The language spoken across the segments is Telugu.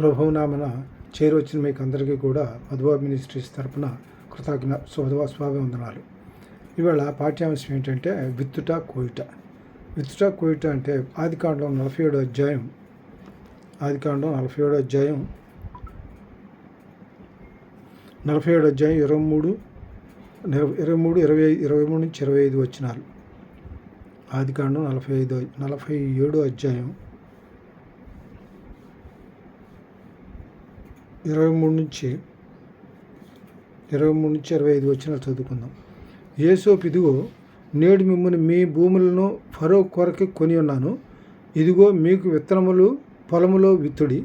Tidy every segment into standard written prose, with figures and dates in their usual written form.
ప్రభునామన చేరొచ్చిన మీకు అందరికీ కూడా మధువా మినిస్ట్రీస్ తరపున కృతజ్ఞ స్వాభివందనాలు. ఇవాళ పాఠ్యాంశం ఏంటంటే విత్తుట కోయుట. విత్తుట కోయుట అంటే ఆదికాండం 47వ అధ్యాయం 23 నుంచి 25 వచనాలు. ఆదికాండం 47వ అధ్యాయం 23 నుంచి 25 వచనాలు చదువుకుందాం. యోసేపు, ఇదిగో నేడు మిమ్మల్ని మీ భూములను ఫరో కొరకు కొని ఉన్నాను. ఇదిగో మీకు విత్తనములు పొలములో విత్తుడి.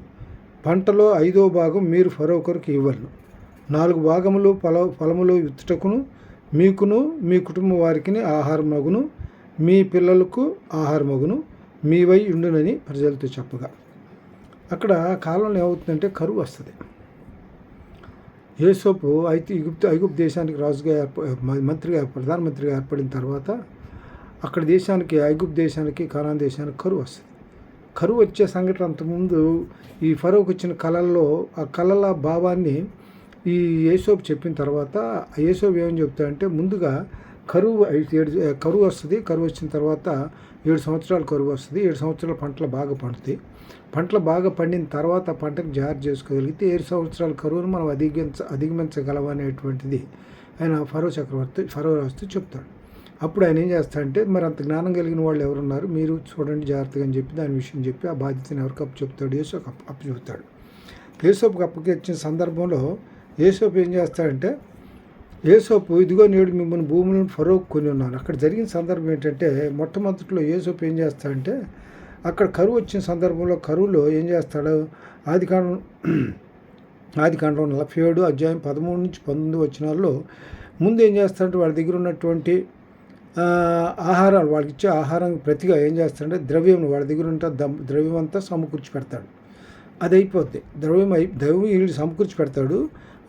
పంటలో 5వ భాగం మీరు ఫరో కొరకు ఇవ్వలను. 4 భాగములు పొలములో విత్తుటకును మీకును మీ కుటుంబ వారికి ఆహారమగును, మీ పిల్లలకు ఆహారమగును, మీవై ఉండునని ప్రజలతో చెప్పగా. అక్కడ కాలంలో ఏమవుతుందంటే కరువు వస్తుంది. యోసేపు ఐగుప్తు దేశానికి రాజుగా ప్రధానమంత్రిగా ఏర్పడిన తర్వాత అక్కడ ఐగుప్తు దేశానికి కనాన్ దేశానికి కరువు వస్తుంది. కరువు వచ్చే సంఘటన అంతకుముందు ఈ ఫరోకి వచ్చిన కళల్లో ఆ కళల భావాన్ని ఈ యోసేపు చెప్పిన తర్వాత యోసేపు ఏమని చెప్తాడంటే, ముందుగా కరువు వస్తుంది. కరువు వచ్చిన తర్వాత 7 సంవత్సరాలు కరువు వస్తుంది. 7 సంవత్సరాల పంటలు బాగా పండుతాయి. పంటలు బాగా పండిన తర్వాత పంటకు జాగ్రత్త చేసుకోగలిగితే 7 సంవత్సరాల కరువును మనం అధిగమించగలమనేటువంటిది ఆయన ఫరో రాస్తూ చెప్తాడు. అప్పుడు ఆయన ఏం చేస్తాడంటే, మరి అంత జ్ఞానం కలిగిన వాళ్ళు ఎవరున్నారు, మీరు చూడండి జాగ్రత్తగా అని చెప్పి దాని విషయం చెప్పి ఆ బాధ్యతను ఎవరికి అప్పు చెప్తాడు? యోసేపుకి అప్పు చెబుతాడు. యోసేపుకి అప్పుకి వచ్చిన సందర్భంలో యోసేపు ఏం చేస్తాడంటే, ఇదిగో నేడు మిమ్మల్ని భూములను ఫరోకు కొని ఉన్నాను. అక్కడ జరిగిన సందర్భం ఏంటంటే, మొట్టమొదటిలో యోసేపు ఏం చేస్తాడంటే, అక్కడ కరువు వచ్చిన సందర్భంలో కరువులో ఏం చేస్తాడు? ఆదికాండం 47 అధ్యాయం 13 నుంచి 19 వచనాల్లో ముందు ఏం చేస్తాడంటే, వాళ్ళ దగ్గర ఉన్నటువంటి ఆహారాలు, వాళ్ళకి ఇచ్చే ఆహారం ప్రతిగా ఏం చేస్తాడంటే ద్రవ్యం, వాళ్ళ దగ్గర ఉంటే ద్రవ్యం అంతా సమకూర్చి పెడతాడు. అది అయిపోద్ది. ద్రవ్యం వీళ్ళు సమకూర్చి పెడతాడు.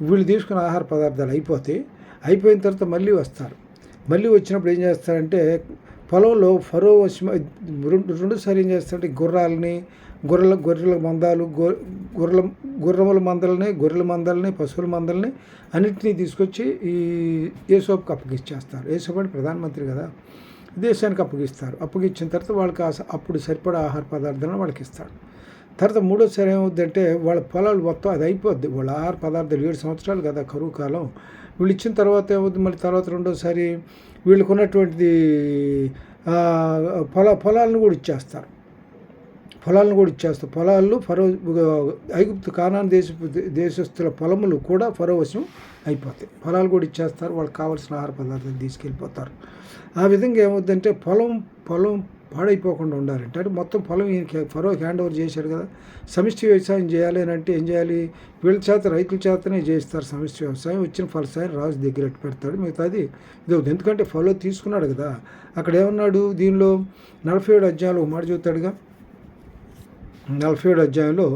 వీళ్ళు తీసుకున్న ఆహార పదార్థాలు అయిపోయిన తర్వాత మళ్ళీ వస్తారు. మళ్ళీ వచ్చినప్పుడు ఏం చేస్తారంటే, పొలంలో ఫరో రెండుసారి ఏం చేస్తారంటే గొర్రెల మందల్ని పశువుల మందల్ని అన్నింటినీ తీసుకొచ్చి ఈ యోసేపుకి అప్పగిచ్చేస్తారు. యోసేపు అంటే ప్రధానమంత్రి కదా, దేశానికి అప్పగిస్తారు. అప్పగిచ్చిన తర్వాత వాళ్ళకి అప్పుడు సరిపడా ఆహార పదార్థాలను వాళ్ళకి ఇస్తాడు. తర్వాత మూడోసారి ఏమవుద్దంటే, వాళ్ళ పొలాలు మొత్తం అది అయిపోద్ది. వాళ్ళ ఆహార పదార్థాలు 7 సంవత్సరాలు కదా కరువు కాలం. వీళ్ళు ఇచ్చిన తర్వాత ఏమవుతుంది, మళ్ళీ తర్వాత రెండోసారి వీళ్ళకు ఉన్నటువంటిది పొలాలను కూడా ఇచ్చేస్తారు. పొలాలు ఫరో ఐగుప్తు కానాన్ దేశస్తుల పొలములు కూడా ఫరో వశం అయిపోతాయి. పొలాలు కూడా ఇచ్చేస్తారు. వాళ్ళకి కావాల్సిన ఆహార పదార్థాలు తీసుకెళ్ళిపోతారు. ఆ విధంగా ఏమవుద్దంటే, పొలం పాడైపోకుండా ఉండాలంటే, అంటే మొత్తం పొలం ఫరో హ్యాండ్ ఓవర్ చేశాడు కదా. సమిష్టి వ్యవసాయం చేయాలి అని అంటే ఏం చేయాలి? రైతుల చేతనే చేస్తారు సమిష్టి వ్యవసాయం. వచ్చిన ఫలసాయం రాజు దగ్గర పెడతాడు. మిగతాది ఇది ఎందుకంటే ఫలో తీసుకున్నాడు కదా. అక్కడ ఏమన్నాడు? దీనిలో 47 అధ్యాయంలో మాట చెబుతాడుగా. 47 అధ్యాయంలో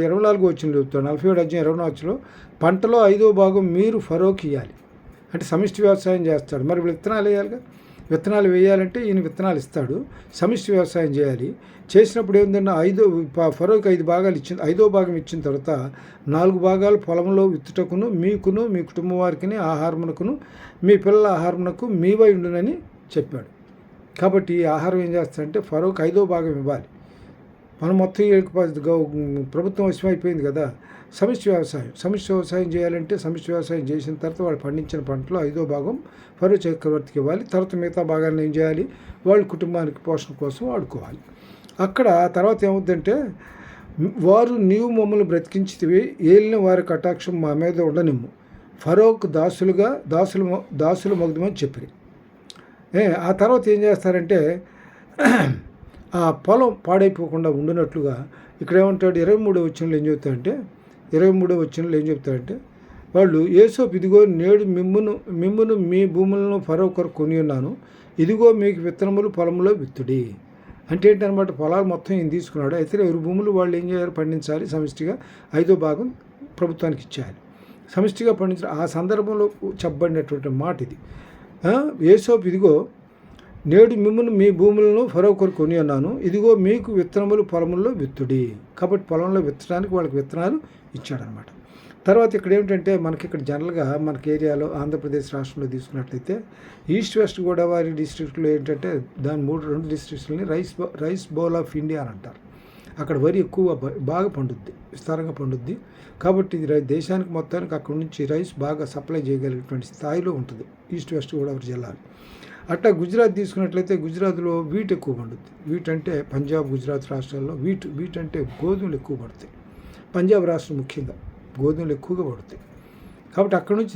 24 వచ్చిన చెబుతాడు. 47 అధ్యాయం 24లో పంటలో 5వ భాగం మీరు ఫరోకి ఇవ్వాలి. అంటే సమిష్టి వ్యవసాయం చేస్తాడు. మరి విత్తనాలు వేయాలిగా. విత్తనాలు వేయాలంటే ఈయన విత్తనాలు ఇస్తాడు. సమిష్టి వ్యవసాయం చేయాలి. చేసినప్పుడు ఏంటంటే ఫరోకి 5 భాగాలు ఇచ్చింది. 5వ భాగం ఇచ్చిన తర్వాత 4 భాగాలు పొలంలో విత్తుటకును మీకును మీ కుటుంబం వారికి ఆహారమునకును మీ పిల్లల ఆహారమునకు మీవై ఉండునని చెప్పాడు. కాబట్టి ఈ ఆహారం ఏం చేస్తాడంటే ఫరోకి 5వ భాగం ఇవ్వాలి. మనం మొత్తం ప్రభుత్వం వశమైపోయింది కదా. సమిష్టి వ్యవసాయం చేయాలంటే సమిష్టి వ్యవసాయం చేసిన తర్వాత వాళ్ళు పండించిన పంటలో 5వ భాగం ఫరో చక్రవర్తికి ఇవ్వాలి. తర్వాత మిగతా భాగాన్ని ఏం చేయాలి? వాళ్ళ కుటుంబానికి పోషణ కోసం వాడుకోవాలి. అక్కడ తర్వాత ఏమవుతుందంటే, వారు నీవు మమ్మల్ని బ్రతికించితివి, ఏలిన వారి కటాక్షం మా మీద ఉండనిమ్ము, ఫరోకు దాసులు మగ్ధమని చెప్పి. ఆ తర్వాత ఏం చేస్తారంటే, ఆ పొలం పాడైపోకుండా ఉండినట్లుగా ఇక్కడ ఏమంటాడు? 23వ వచనంలో ఏం చెప్తాడంటే, వాళ్ళు యోసేపు, ఇదిగో నేడు మిమ్మును మీ భూములను ఫరో కొరకు కొని ఉన్నాను. ఇదిగో మీకు విత్తనములు పొలంలో విత్తుడి. అంటే ఏంటనమాట, పొలాలు మొత్తం ఈయన తీసుకున్నాడు. అయితే ఎవరి భూములు వాళ్ళు ఏం చేయాలి? పండించాలి. సమిష్టిగా 5వ భాగం ప్రభుత్వానికి ఇచ్చేయాలి. సమిష్టిగా పండించిన ఆ సందర్భంలో చెప్పబడినటువంటి మాట ఇది. యోసేపు, ఇదిగో నేడు మిమ్మును మీ భూములను ఫరో కొరకు కొని అన్నాను, ఇదిగో మీకు విత్తనములు పొలముల్లో విత్తుడి. కాబట్టి పొలంలో విత్తడానికి వాళ్ళకి విత్తనాలు ఇచ్చాడనమాట. తర్వాత ఇక్కడ ఏమిటంటే మనకి ఇక్కడ జనరల్గా మనకి ఏరియాలో ఆంధ్రప్రదేశ్ రాష్ట్రంలో తీసుకున్నట్లయితే ఈస్ట్ వెస్ట్ గోదావరి డిస్ట్రిక్ట్లో ఏంటంటే దాని 2 డిస్ట్రిక్ట్స్ని రైస్ బౌల్ ఆఫ్ ఇండియా అని అంటారు. అక్కడ వరి ఎక్కువ బాగా పండుద్ది, విస్తారంగా పండుద్ది. కాబట్టి ఇది దేశానికి మొత్తానికి అక్కడ నుంచి రైస్ బాగా సప్లై చేయగలిగేటువంటి స్థాయిలో ఉంటుంది ఈస్ట్ వెస్ట్ గోదావరి జిల్లాలు. అట్లా గుజరాత్ తీసుకున్నట్లయితే గుజరాత్లో వీట్ ఎక్కువ పండుద్ది. వీట్ అంటే పంజాబ్ గుజరాత్ రాష్ట్రాల్లో వీట్ అంటే గోధుమలు ఎక్కువ పడతాయి. పంజాబ్ రాష్ట్రం ముఖ్యంగా గోధుమలు ఎక్కువగా పడతాయి. కాబట్టి అక్కడ నుంచి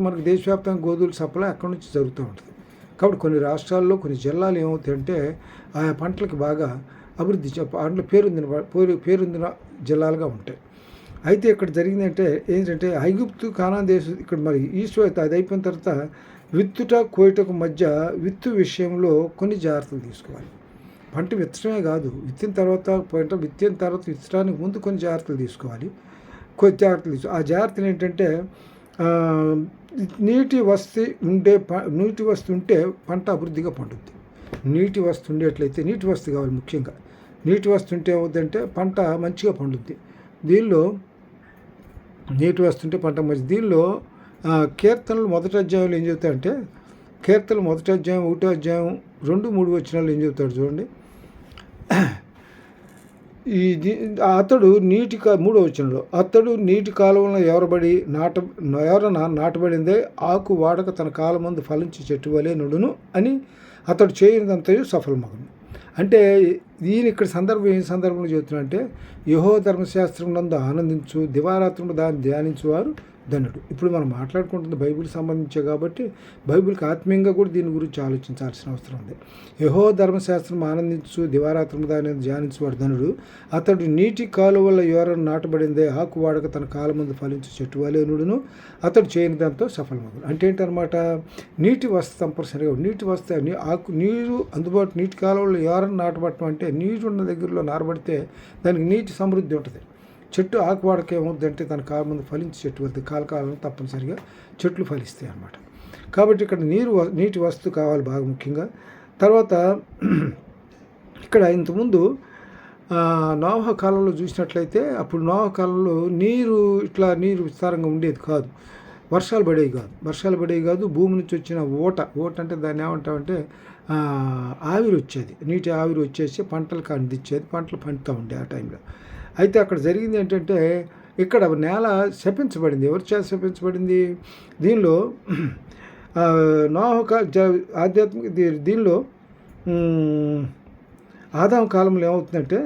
మనకు దేశవ్యాప్తంగా గోధుమల సప్లై అక్కడ నుంచి జరుగుతూ ఉంటుంది. కాబట్టి కొన్ని రాష్ట్రాల్లో కొన్ని జిల్లాలు ఏమవుతాయంటే ఆయా పంటలకు బాగా అభివృద్ధి అందులో పేరొందిన జిల్లాలుగా ఉంటాయి. అయితే ఇక్కడ జరిగిందంటే ఏంటంటే ఐగుప్తు కానాన్ దేశం ఇక్కడ మరి ఈస్ట్ అది అయిపోయిన తర్వాత విత్తుట కోయటకు మధ్య విత్తు విషయంలో కొన్ని జాగ్రత్తలు తీసుకోవాలి. పంట విత్తడమే కాదు, విత్తిన తర్వాత విత్తడానికి ముందు కొన్ని జాగ్రత్తలు తీసుకోవాలి. ఆ జాగ్రత్తలు ఏంటంటే నీటి వస్తు ఉంటే పంట అభివృద్ధిగా పండుద్ది. నీటి వస్తు ఉండేట్లయితే నీటి వస్తు కావాలి ముఖ్యంగా. నీటి వస్తు ఉంటే ఏమవుతుందంటే పంట మంచిగా పండుద్ది. దీనిలో నీటి వస్తుంటే పంట మంచి. దీనిలో కీర్తనలు మొదటి అధ్యాయంలో ఏం చెబుతాయంటే కీర్తనలు మొదటి అధ్యాయం 1వ అధ్యాయం 2, 3 వచనాలు ఏం చెబుతాడు చూడండి. అతడు 3వ వచనంలో అతడు నీటి కాలువలను ఎవరన్నా నాటబడిందే ఆకు వాడక తన కాలమందు ఫలించి చెట్టు వలె నుడును అని అతడు చేయనిదంతయు సఫలమగును. అంటే ఈయన ఇక్కడ ఏ సందర్భంలో చెబుతున్నా అంటే యెహోవా ధర్మశాస్త్రం నందు ఆనందించు, దివారాత్రము దాన్ని ధ్యానించువారు ధన్యుడు. ఇప్పుడు మనం మాట్లాడుకుంటుంది బైబిల్ సంబంధించే కాబట్టి బైబిల్కి ఆత్మీయంగా కూడా దీని గురించి ఆలోచించాల్సిన అవసరం ఉంది. యెహోవా ధర్మశాస్త్రం ఆనందించు, దివారాత్రము దాన్ని ధ్యానించువాడు ధనుడు. అతడు నీటి కాలువల యోరను నాటబడిందే ఆకు వాడక తన కాలం ముందు ఫలించు చెట్టు వలె నుడును, అతడు చేయని దాంతో సఫలమగును. అంటే ఏంటనమాట, నీటి వస్తు తప్పనిసరిగా నీటి వస్తే నీరు అందుబాటు నీటి కాలువలో యోరను నాటబట్టడం అంటే నీరు ఉన్న దగ్గరలో నారబడితే దానికి నీటి సమృద్ధి ఉంటుంది. చెట్టు ఆకు వాడక ఏమవుతుందంటే తన కాలం ముందు ఫలించి చెట్టు వద్ద కాలం తప్పనిసరిగా చెట్లు ఫలిస్తాయి అన్నమాట. కాబట్టి ఇక్కడ నీటి వస్తు కావాలి బాగా ముఖ్యంగా. తర్వాత ఇక్కడ ఇంతకుముందు నోవహ కాలంలో చూసినట్లయితే అప్పుడు నోవహ కాలంలో నీరు విస్తారంగా ఉండేది కాదు, వర్షాలు పడేవి కాదు. భూమి నుంచి వచ్చిన ఓట అంటే దాన్ని ఏమంటామంటే ఆవిరి వచ్చేది, నీటి ఆవిరి వచ్చేసి పంటలకు అందించేది, పంటలు పండుతూ ఉండే ఆ టైంలో. అయితే అక్కడ జరిగింది ఏంటంటే ఇక్కడ నేల శపించబడింది. ఎవరి చేత శపించబడింది? దీనిలో ఆధ్యాత్మిక దీనిలో ఆదాము కాలంలో ఏమవుతుందంటే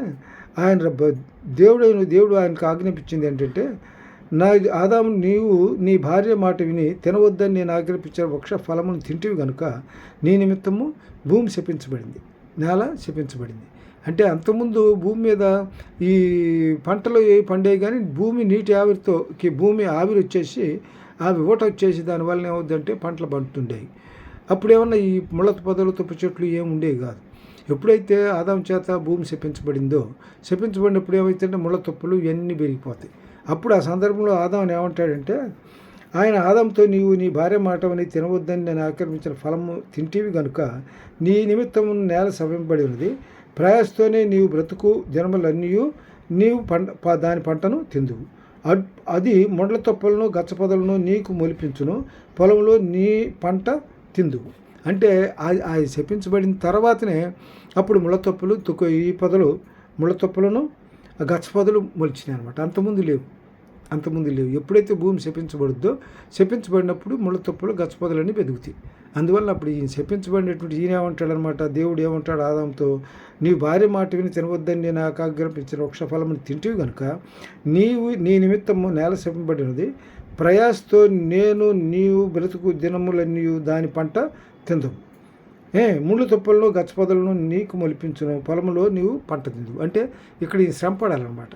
దేవుడు ఆయనకు ఆజ్ఞాపించింది ఏంటంటే ఆదాము నీవు నీ భార్య మాట విని తినవద్దని నేను ఆజ్ఞాపించిన వృక్ష ఫలమును తింటివి కనుక నీ నిమిత్తము భూమి శపించబడింది, నేల శపించబడింది. అంటే అంతకుముందు భూమి మీద ఈ పంటలు ఏ పండేవి కానీ భూమి నీటి భూమి ఆవిరి వచ్చేసి ఊట వచ్చేసి దానివల్ల ఏమవుద్దంటే పంటలు పండుతుండేవి. అప్పుడు ఏమన్నా ఈ ముళ్ళ పొదలు తుప్ప చెట్లు ఏమి ఉండేవి కాదు. ఎప్పుడైతే ఆదాం చేత భూమి శపించబడినప్పుడు ఏమవుతుందంటే ముళ్ళ తుప్పలు ఇవన్నీ పెరిగిపోతాయి. అప్పుడు ఆ సందర్భంలో ఆదాం ఏమంటాడంటే ఆయన ఆదాంతో నీవు నీ భార్య మాటని తినవద్దని నేను ఆక్రమించిన ఫలము తింటివి కనుక నీ నిమిత్తము నేల శపింపబడి ఉన్నది, ప్రయాసతోనే నీవు బ్రతుకు జన్మలన్నీ నీవు దాని పంటను తిందువు. అది మొండ్ల తొప్పలను గచ్చపొదలను నీకు మొలిపించును, పొలంలో నీ పంట తిందువు. అంటే అది శపించబడిన తర్వాతనే అప్పుడు ముళ్ళతొప్పలు ఈ పొదలు ముళ్ళతొప్పలను గచ్చపొదలు మొలిచినాయి అనమాట. అంతకుముందు లేవు. ఎప్పుడైతే భూమి శపించబడినప్పుడు ముళ్ళతొప్పలు గచ్చపొదలన్నీ బెదుగుతాయి. అందువల్ల అప్పుడు ఈయన శపించబడినటువంటి ఈయన ఏమంటాడనమాట, దేవుడు ఏమంటాడు ఆదాంతో, నీ భార్య మాట విని తినవద్దని నేను ఆజ్ఞాపించిన వృక్షఫలమును తింటివి కనుక నీ నిమిత్తము నేల శపించబడినది, ప్రయాసతో నీవు బ్రతుకు దినములన్నీ దాని పంట తిందవు. ముళ్ళు తుప్పలను గచ్చపొదలను నీకు మొలిపించును, పొలంలో నీవు పంట తిందువు. అంటే ఇక్కడ ఈ శ్రమ పడాలన్నమాట.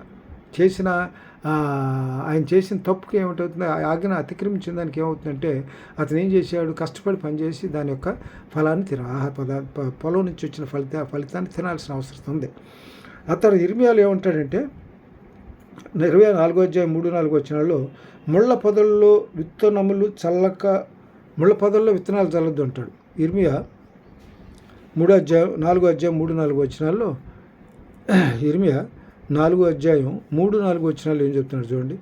ఆయన చేసిన తప్పుకి ఏమిటవుతుంది, ఆజ్ఞ అతిక్రమించిన దానికి ఏమవుతుందంటే అతను ఏం చేశాడు, కష్టపడి పనిచేసి దాని యొక్క ఫలాన్ని పొలం నుంచి వచ్చిన ఫలితాన్ని తినాల్సిన అవసరం ఉంది. అతను ఇర్మియాలో ఏమంటాడంటే 24వ అధ్యాయం 3-4 వచనాల్లో ముళ్ళ పొదల్లో విత్తనాలు చల్లొద్దు అంటాడు. ఇర్మియా 4వ అధ్యాయం 3-4 వచనాల్లో ఇర్మియా 4వ అధ్యాయం 3-4 వచనాలు ఏం చెప్తున్నాడు చూడండి.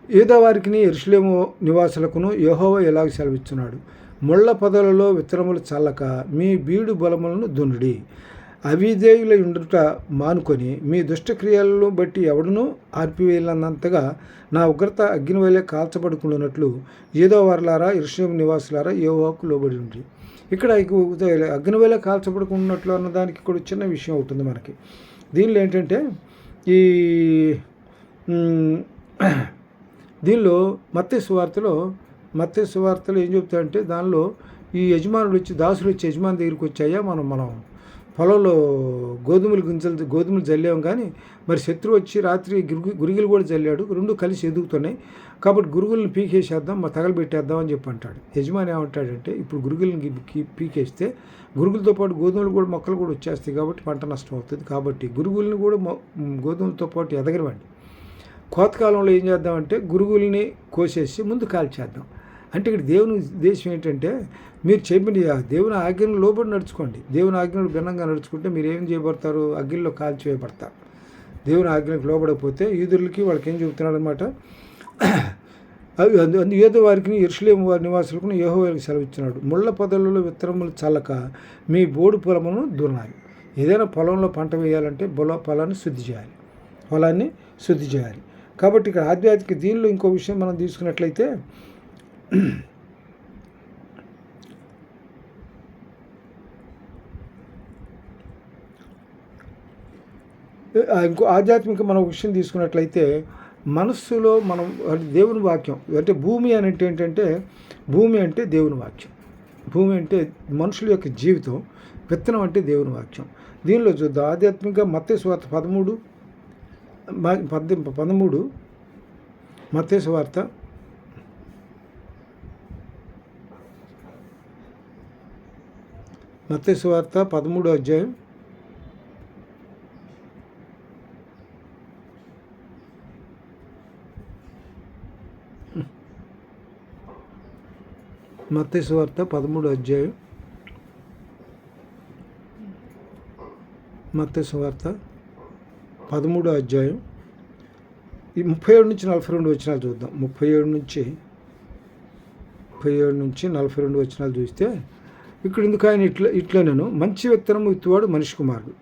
యూదావారికిని యెరూషలేము నివాసులకును యెహోవా ఎలాగ సెలవిస్తున్నాడు, ముళ్ళ పొదలలో విత్తనములు చల్లక మీ బీడు బలములను దున్నుడి. అవిధేయుల ఉండుట మానుకొని మీ దుష్టక్రియలను బట్టి ఎవడునూ ఆర్పివేయనంతగా నా ఉగ్రత అగ్నివలే కాల్చబడుకున్నట్లు యూదావారులారా యెరూషలేము నివాసులారా యెహోవాకు లోబడి ఉండి. ఇక్కడ అగ్నివలే కాల్చబడుకున్నట్లు అన్నదానికి కూడా చిన్న విషయం అవుతుంది మనకి. దీనిలో ఏంటంటే దీనిలో మత్తయి సువార్తలో ఏం చెప్తారంటే, దానిలో ఈ యజమానుడు వచ్చి దాసులు వచ్చి యజమాని దగ్గరికి వచ్చాయా మనం పొలంలో గోధుమలు జల్లాం, కానీ మరి శత్రువు వచ్చి రాత్రి గురిగిలు కూడా జల్లాడు, రెండు కలిసి ఎదుగుతున్నాయి కాబట్టి గురుగులను పీకేసేద్దాం, తగలబెట్టేద్దాం అని చెప్పి అంటాడు. యజమాని ఏమంటాడంటే, ఇప్పుడు గురుగులను పీకేస్తే గురుగులతో పాటు గోధుమలు కూడా మొక్కలు కూడా వచ్చేస్తాయి కాబట్టి పంట నష్టం అవుతుంది, కాబట్టి గురుగుల్ని కూడా గోధుమలతో పాటు ఎదగనివ్వండి. కోతకాలంలో ఏం చేద్దామంటే గురుగుల్ని కోసేసి ముందు కాల్చేద్దాం. అంటే ఇక్కడ దేవుని ఉద్దేశం ఏంటంటే, మీరు చెప్పిన దేవుని ఆజ్ఞను లోబడి నడుచుకోండి. దేవుని ఆజ్ఞను భిన్నంగా నడుచుకుంటే మీరు ఏం చేయబడతారు? అగ్గిల్లో కాల్చివేయబడతారు. దేవుని ఆజ్ఞకు లోబడకపోతే యూదులకి వాళ్ళకి ఏం చెబుతున్నాడు అనమాట, యూదు వారికి యెరూషలేము వారి నివాసులకు యెహోవాకు సెలవిస్తున్నాడు, ముళ్ళ పొదలలో విత్తనములు చల్లక మీ బోడు పొలమును దున్నాలి. ఏదైనా పొలంలో పంట వేయాలంటే పొలాన్ని శుద్ధి చేయాలి. కాబట్టి ఇక్కడ ఆధ్యాత్మిక దీనిలో ఇంకో విషయం మనం తీసుకున్నట్లయితే, ఆధ్యాత్మిక మనం విషయం తీసుకున్నట్లయితే మనస్సులో మనం దేవుని వాక్యం అంటే భూమి అని ఏంటంటే, భూమి అంటే దేవుని వాక్యం, భూమి అంటే మనుషుల యొక్క జీవితం, విత్తనం అంటే దేవుని వాక్యం. దీనిలో చూద్దాం. ఆధ్యాత్మిక మత్తయి సువార్త 13 మత్తయి సువార్త 13వ అధ్యాయం 13వ అధ్యాయం ఈ 37 నుంచి 42 వచనాలు చూద్దాం. 37 నుంచి 42 వచనాలు చూస్తే, ఇక్కడ ఎందుకు ఆయన ఇట్లా నేను మంచి విత్తనము విత్తువాడు మనిషి కుమారుడు.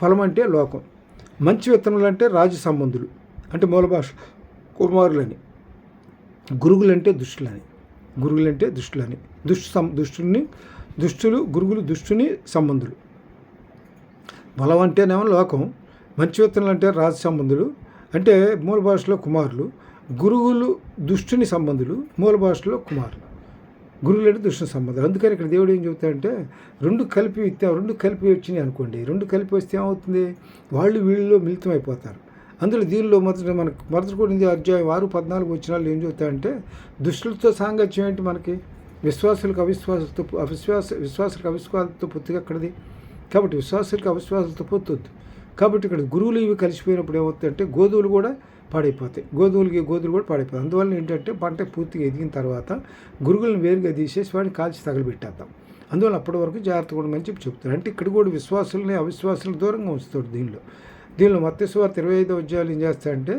పొలం అంటే లోకం, మంచి విత్తనాలు అంటే రాజు సంబంధులు అంటే మూల భాష కుమారులని, గురుగులంటే దుష్టులని, దుష్టులు గురుగులు దుష్టుని సంబంధులు. పొలం అంటేనేమో లోకం, మంచి విత్తనాలు అంటే రాజ సంబంధులు అంటే మూల భాషలో కుమారులు, గురుగులు దుష్టుని సంబంధులు మూల భాషలో కుమారులు, గురువులు అంటే దుష్టుని సంబంధాలు. అందుకని ఇక్కడ దేవుడు ఏం చెబుతాడంటే, రెండు కలిపి వచ్చినాయి అనుకోండి, రెండు కలిపి వస్తే ఏమవుతుంది, వాళ్ళు వీళ్ళలో మిళితం అయిపోతారు. అందులో దీనిలో మొదటి కూడా అధ్యాయం 6-14 వచనాలు ఏం చెబుతాయంటే, దుష్టులతో సాంగత్యం ఏంటి మనకి, విశ్వాసులకు అవిశ్వాసాలతో పొత్తుగా అక్కడది. కాబట్టి విశ్వాసులకు అవిశ్వాసాలతో పొత్తొద్దు. కాబట్టి ఇక్కడ గురువులు ఇవి కలిసిపోయినప్పుడు ఏమవుతుందంటే గోధుమలు కూడా పాడైపోతాయి, గోధుమలు కూడా పాడైపోతాయి. అందువల్ల ఏంటంటే పంట పూర్తిగా ఎదిగిన తర్వాత గురుగులను వేరుగా తీసేసి వాడిని కాల్చి తగలబెట్టేద్దాం. అందువల్ల అప్పటి వరకు జాగ్రత్త కూడా మంచి చెప్తారు. అంటే ఇక్కడ కూడా విశ్వాసులని అవిశ్వాసాలను దూరంగా ఉంచుతాడు. దీనిలో మత్తయి సువార్త 25వ అధ్యాయాలు ఏం చేస్తాడంటే,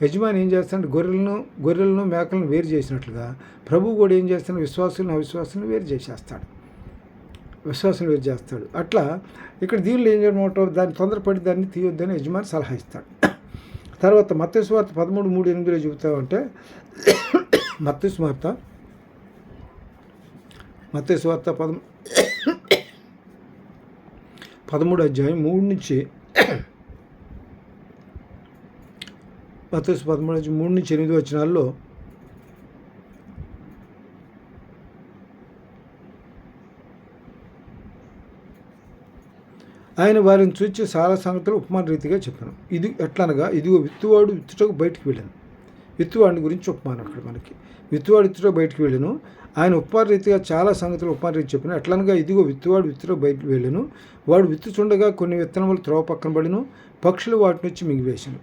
యజమాని ఏం చేస్తాడంటే గొర్రెలను మేకలను వేరు చేసినట్లుగా ప్రభువు కూడా ఏం చేస్తాడు, విశ్వాసులను అవిశ్వాసాలను వేరు చేస్తాడు. అట్లా ఇక్కడ దీనిలో ఏం చేయడం, దాన్ని తొందరపడి దాన్ని తీయొద్దని యజమాని సలహా ఇస్తాడు. తర్వాత మత్తయి సువార్త 13:3-8 చెబుతామంటే, మత్తయి సువార్త 13 అధ్యాయం 3 నుంచి మత్తయి 13 అధ్యాయం 3 నుంచి 8 వచనాల్లో ఆయన వారిని చూచి చాలా సంగతులు ఉపమాన రీతిగా చెప్పాను. ఇది ఎట్లనగా, ఇదిగో విత్తువాడు విత్తుటకు బయటికి వెళ్ళాను. విత్తువాడిని గురించి ఉపమానం అక్కడ మనకి, విత్తువాడు విత్తుటకు బయటికి వెళ్ళాను. ఆయన ఉపమాన రీతిగా చాలా సంగతులు ఉపమాన రీతి చెప్పాను. ఎట్లనగా, ఇదిగో విత్తువాడు విత్తుటకు బయటికి వెళ్ళాను. వాడు విత్తుచుండగా కొన్ని విత్తనములు త్రోవ పక్కన పడిను, పక్షులు వాటి నుంచి మింగివేశాను.